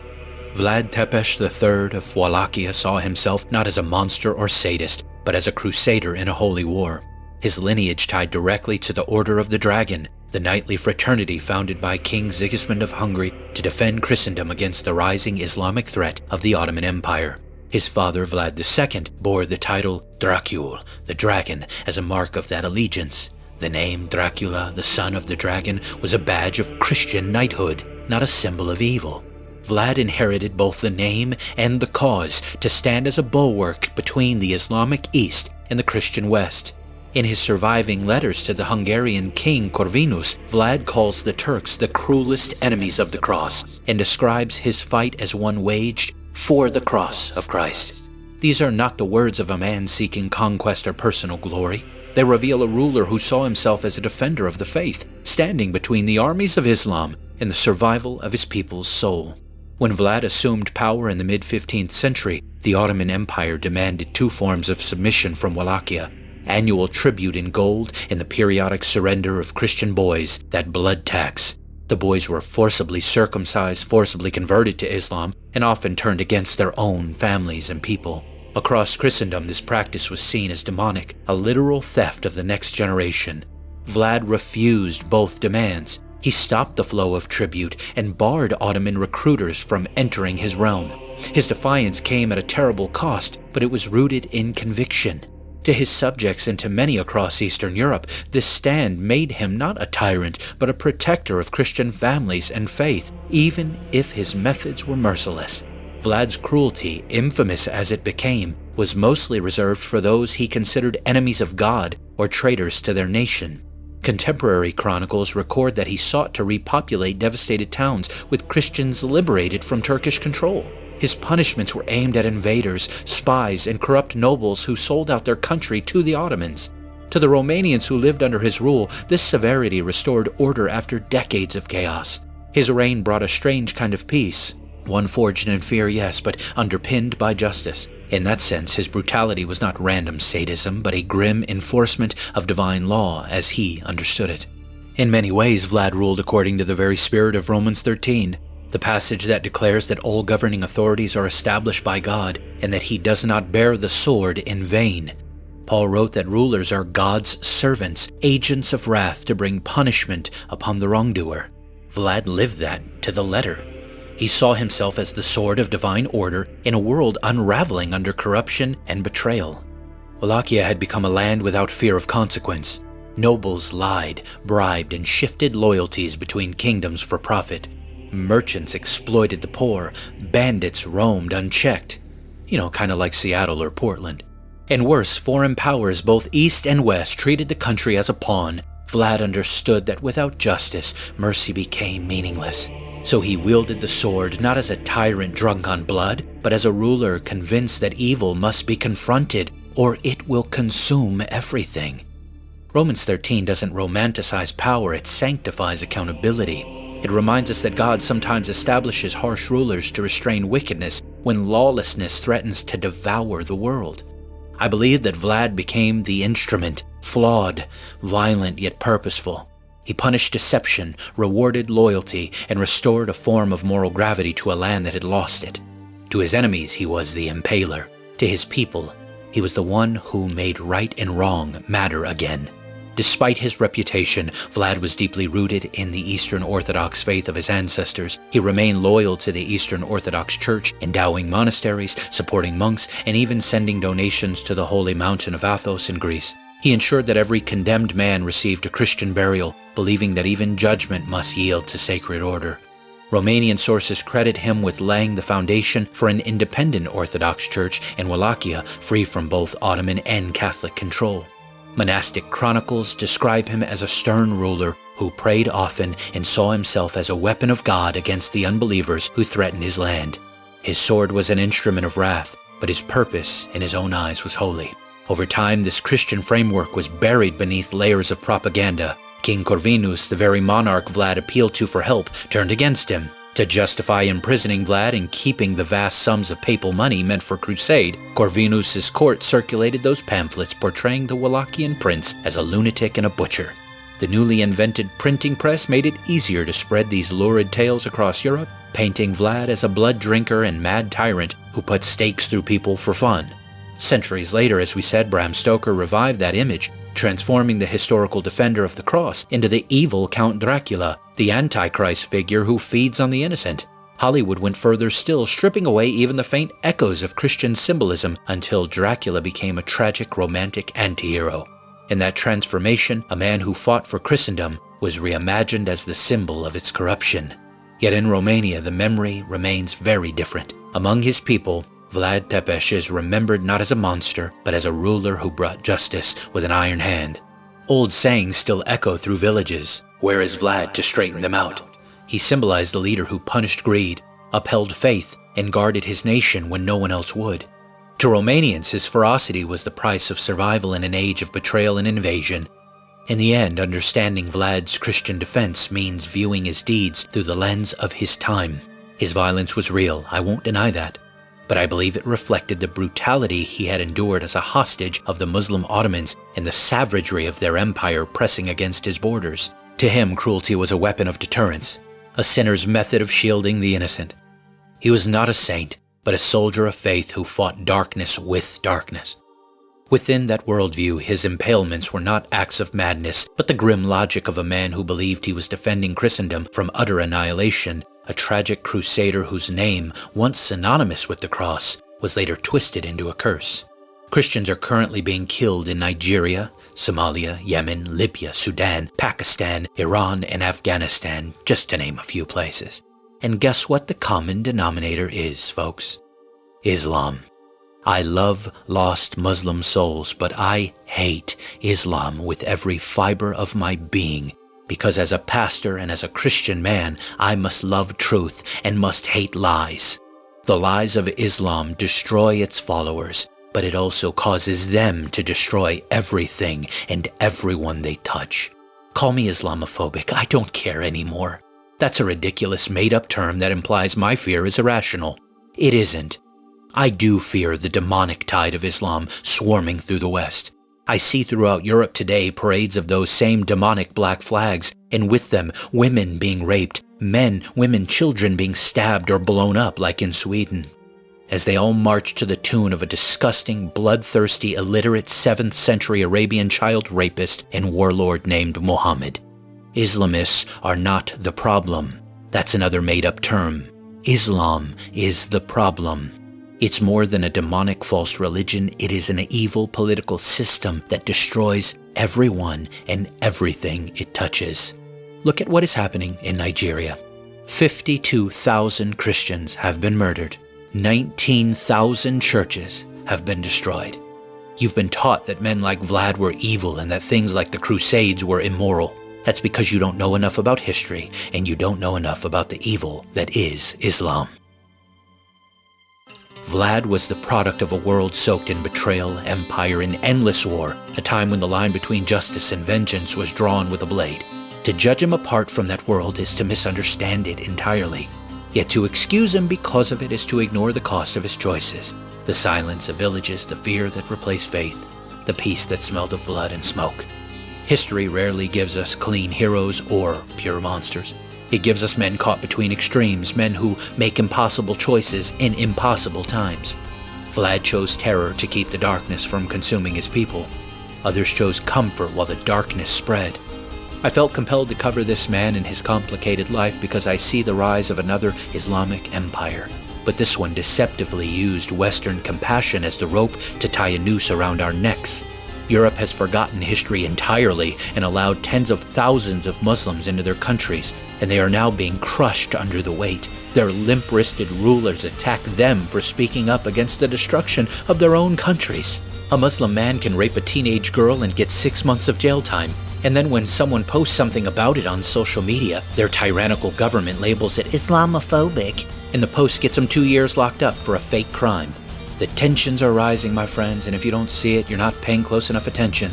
Vlad Țepeș III of Wallachia saw himself not as a monster or sadist, but as a crusader in a holy war. His lineage tied directly to the Order of the Dragon, the knightly fraternity founded by King Sigismund of Hungary to defend Christendom against the rising Islamic threat of the Ottoman Empire. His father, Vlad II, bore the title Dracula, the dragon, as a mark of that allegiance. The name Dracula, the son of the dragon, was a badge of Christian knighthood, not a symbol of evil. Vlad inherited both the name and the cause to stand as a bulwark between the Islamic East and the Christian West. In his surviving letters to the Hungarian king Corvinus, Vlad calls the Turks the cruelest enemies of the cross and describes his fight as one waged for the cross of Christ. These are not the words of a man seeking conquest or personal glory. They reveal a ruler who saw himself as a defender of the faith, standing between the armies of Islam and the survival of his people's soul. When Vlad assumed power in the mid-15th century, the Ottoman Empire demanded two forms of submission from Wallachia: annual tribute in gold and the periodic surrender of Christian boys, that blood tax. The boys were forcibly circumcised, forcibly converted to Islam, and often turned against their own families and people. Across Christendom, this practice was seen as demonic, a literal theft of the next generation. Vlad refused both demands. He stopped the flow of tribute and barred Ottoman recruiters from entering his realm. His defiance came at a terrible cost, but it was rooted in conviction. To his subjects and to many across Eastern Europe, this stand made him not a tyrant, but a protector of Christian families and faith, even if his methods were merciless. Vlad's cruelty, infamous as it became, was mostly reserved for those he considered enemies of God or traitors to their nation. Contemporary chronicles record that he sought to repopulate devastated towns with Christians liberated from Turkish control. His punishments were aimed at invaders, spies, and corrupt nobles who sold out their country to the Ottomans. To the Romanians who lived under his rule, this severity restored order after decades of chaos. His reign brought a strange kind of peace, one forged in fear, yes, but underpinned by justice. In that sense, his brutality was not random sadism, but a grim enforcement of divine law as he understood it. In many ways, Vlad ruled according to the very spirit of Romans 13, the passage that declares that all governing authorities are established by God and that he does not bear the sword in vain. Paul wrote that rulers are God's servants, agents of wrath to bring punishment upon the wrongdoer. Vlad lived that to the letter. He saw himself as the sword of divine order in a world unraveling under corruption and betrayal. Wallachia had become a land without fear of consequence. Nobles lied, bribed, and shifted loyalties between kingdoms for profit. Merchants exploited the poor. Bandits roamed unchecked. Kind of like Seattle or Portland. And worse, foreign powers, both east and west, treated the country as a pawn. Vlad understood that without justice, mercy became meaningless. So he wielded the sword not as a tyrant drunk on blood, but as a ruler convinced that evil must be confronted, or it will consume everything. Romans 13 doesn't romanticize power, it sanctifies accountability. It reminds us that God sometimes establishes harsh rulers to restrain wickedness when lawlessness threatens to devour the world. I believe that Vlad became the instrument, flawed, violent yet purposeful. He punished deception, rewarded loyalty, and restored a form of moral gravity to a land that had lost it. To his enemies, he was the Impaler. To his people, he was the one who made right and wrong matter again. Despite his reputation, Vlad was deeply rooted in the Eastern Orthodox faith of his ancestors. He remained loyal to the Eastern Orthodox Church, endowing monasteries, supporting monks, and even sending donations to the holy mountain of Athos in Greece. He ensured that every condemned man received a Christian burial, believing that even judgment must yield to sacred order. Romanian sources credit him with laying the foundation for an independent Orthodox Church in Wallachia, free from both Ottoman and Catholic control. Monastic chronicles describe him as a stern ruler who prayed often and saw himself as a weapon of God against the unbelievers who threatened his land. His sword was an instrument of wrath, but his purpose in his own eyes was holy. Over time, this Christian framework was buried beneath layers of propaganda. King Corvinus, the very monarch Vlad appealed to for help, turned against him. To justify imprisoning Vlad and keeping the vast sums of papal money meant for crusade, Corvinus's court circulated those pamphlets portraying the Wallachian prince as a lunatic and a butcher. The newly invented printing press made it easier to spread these lurid tales across Europe, painting Vlad as a blood drinker and mad tyrant who put stakes through people for fun. Centuries later, as we said, Bram Stoker revived that image, transforming the historical defender of the cross into the evil Count Dracula, the Antichrist figure who feeds on the innocent. Hollywood went further still, stripping away even the faint echoes of Christian symbolism until Dracula became a tragic romantic anti-hero. In that transformation, a man who fought for Christendom was reimagined as the symbol of its corruption. Yet in Romania, the memory remains very different. Among his people, Vlad Țepeș is remembered not as a monster, but as a ruler who brought justice with an iron hand. Old sayings still echo through villages. Where is Vlad to straighten them out? He symbolized the leader who punished greed, upheld faith, and guarded his nation when no one else would. To Romanians, his ferocity was the price of survival in an age of betrayal and invasion. In the end, understanding Vlad's Christian defense means viewing his deeds through the lens of his time. His violence was real, I won't deny that. But I believe it reflected the brutality he had endured as a hostage of the Muslim Ottomans and the savagery of their empire pressing against his borders. To him, cruelty was a weapon of deterrence, a sinner's method of shielding the innocent. He was not a saint, but a soldier of faith who fought darkness with darkness. Within that worldview, his impalements were not acts of madness, but the grim logic of a man who believed he was defending Christendom from utter annihilation, a tragic crusader whose name, once synonymous with the cross, was later twisted into a curse. Christians are currently being killed in Nigeria, Somalia, Yemen, Libya, Sudan, Pakistan, Iran, and Afghanistan, just to name a few places. And guess what the common denominator is, folks? Islam. I love lost Muslim souls, but I hate Islam with every fiber of my being, because as a pastor and as a Christian man, I must love truth and must hate lies. The lies of Islam destroy its followers, but it also causes them to destroy everything and everyone they touch. Call me Islamophobic, I don't care anymore. That's a ridiculous made-up term that implies my fear is irrational. It isn't. I do fear the demonic tide of Islam swarming through the West. I see throughout Europe today parades of those same demonic black flags, and with them, women being raped, men, women, children being stabbed or blown up like in Sweden. as they all marched to the tune of a disgusting, bloodthirsty, illiterate 7th-century Arabian child rapist and warlord named Muhammad. Islamists are not the problem. That's another made-up term. Islam is the problem. It's more than a demonic false religion. It is an evil political system that destroys everyone and everything it touches. Look at what is happening in Nigeria. 52,000 Christians have been murdered. 19,000 churches have been destroyed. You've been taught that men like Vlad were evil and that things like the Crusades were immoral. That's because you don't know enough about history and you don't know enough about the evil that is Islam. Vlad was the product of a world soaked in betrayal, empire, and endless war, a time when the line between justice and vengeance was drawn with a blade. To judge him apart from that world is to misunderstand it entirely. Yet to excuse him because of it is to ignore the cost of his choices. The silence of villages, the fear that replaced faith, the peace that smelled of blood and smoke. History rarely gives us clean heroes or pure monsters. It gives us men caught between extremes, men who make impossible choices in impossible times. Vlad chose terror to keep the darkness from consuming his people. Others chose comfort while the darkness spread. I felt compelled to cover this man and his complicated life because I see the rise of another Islamic empire. But this one deceptively used Western compassion as the rope to tie a noose around our necks. Europe has forgotten history entirely and allowed tens of thousands of Muslims into their countries, and they are now being crushed under the weight. Their limp-wristed rulers attack them for speaking up against the destruction of their own countries. A Muslim man can rape a teenage girl and get 6 months of jail time. And then when someone posts something about it on social media, their tyrannical government labels it Islamophobic, and the post gets them 2 years locked up for a fake crime. The tensions are rising, my friends, and if you don't see it, you're not paying close enough attention.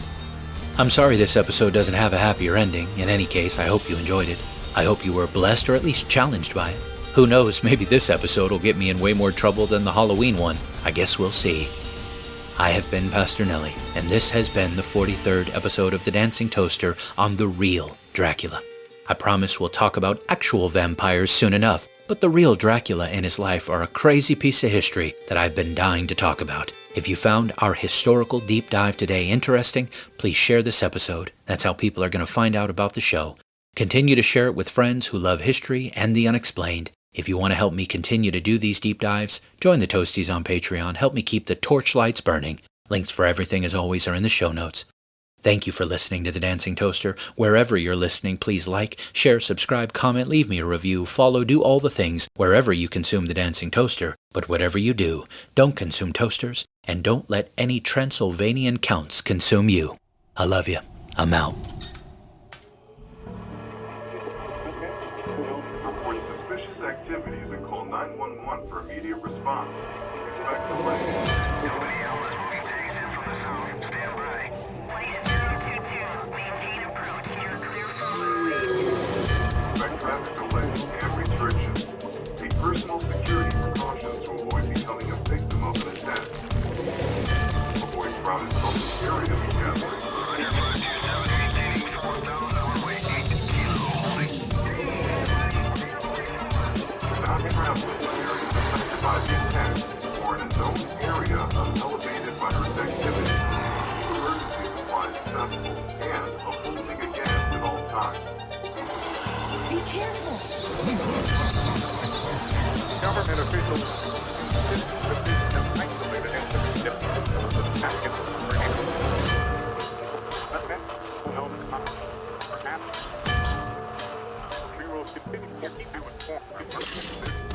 I'm sorry this episode doesn't have a happier ending. In any case, I hope you enjoyed it. I hope you were blessed or at least challenged by it. Who knows, maybe this episode will get me in way more trouble than the Halloween one. I guess we'll see. I have been Pastor Nelly, and this has been the 43rd episode of The Dancing Toaster on the real Dracula. I promise we'll talk about actual vampires soon enough, but the real Dracula and his life are a crazy piece of history that I've been dying to talk about. If you found our historical deep dive today interesting, please share this episode. That's how people are going to find out about the show. Continue to share it with friends who love history and the unexplained. If you want to help me continue to do these deep dives, join the Toasties on Patreon. Help me keep the torchlights burning. Links for everything, as always, are in the show notes. Thank you for listening to The Dancing Toaster. Wherever you're listening, please like, share, subscribe, comment, leave me a review, follow, do all the things wherever you consume The Dancing Toaster. But whatever you do, don't consume toasters, and don't let any Transylvanian counts consume you. I love you. I'm out. Report suspicious activities and call 911 for immediate response. Expect delay. Nobody else is moving tanks in from the south. Stand by. Flight 022, maintain approach. You're clear for Expect traffic delays and restrictions. Take personal security precautions to avoid becoming a victim of an attack. Avoid crowded public areas and gatherings. Not travel in areas affected by the attack or in a known area of elevated virus activity. Keep emergency supplies accessible and a full tank of gas at all times. Be careful. Government officials insist that these have isolated entities of the packet for anyone. Okay, no, perhaps we will continue to keep you informed.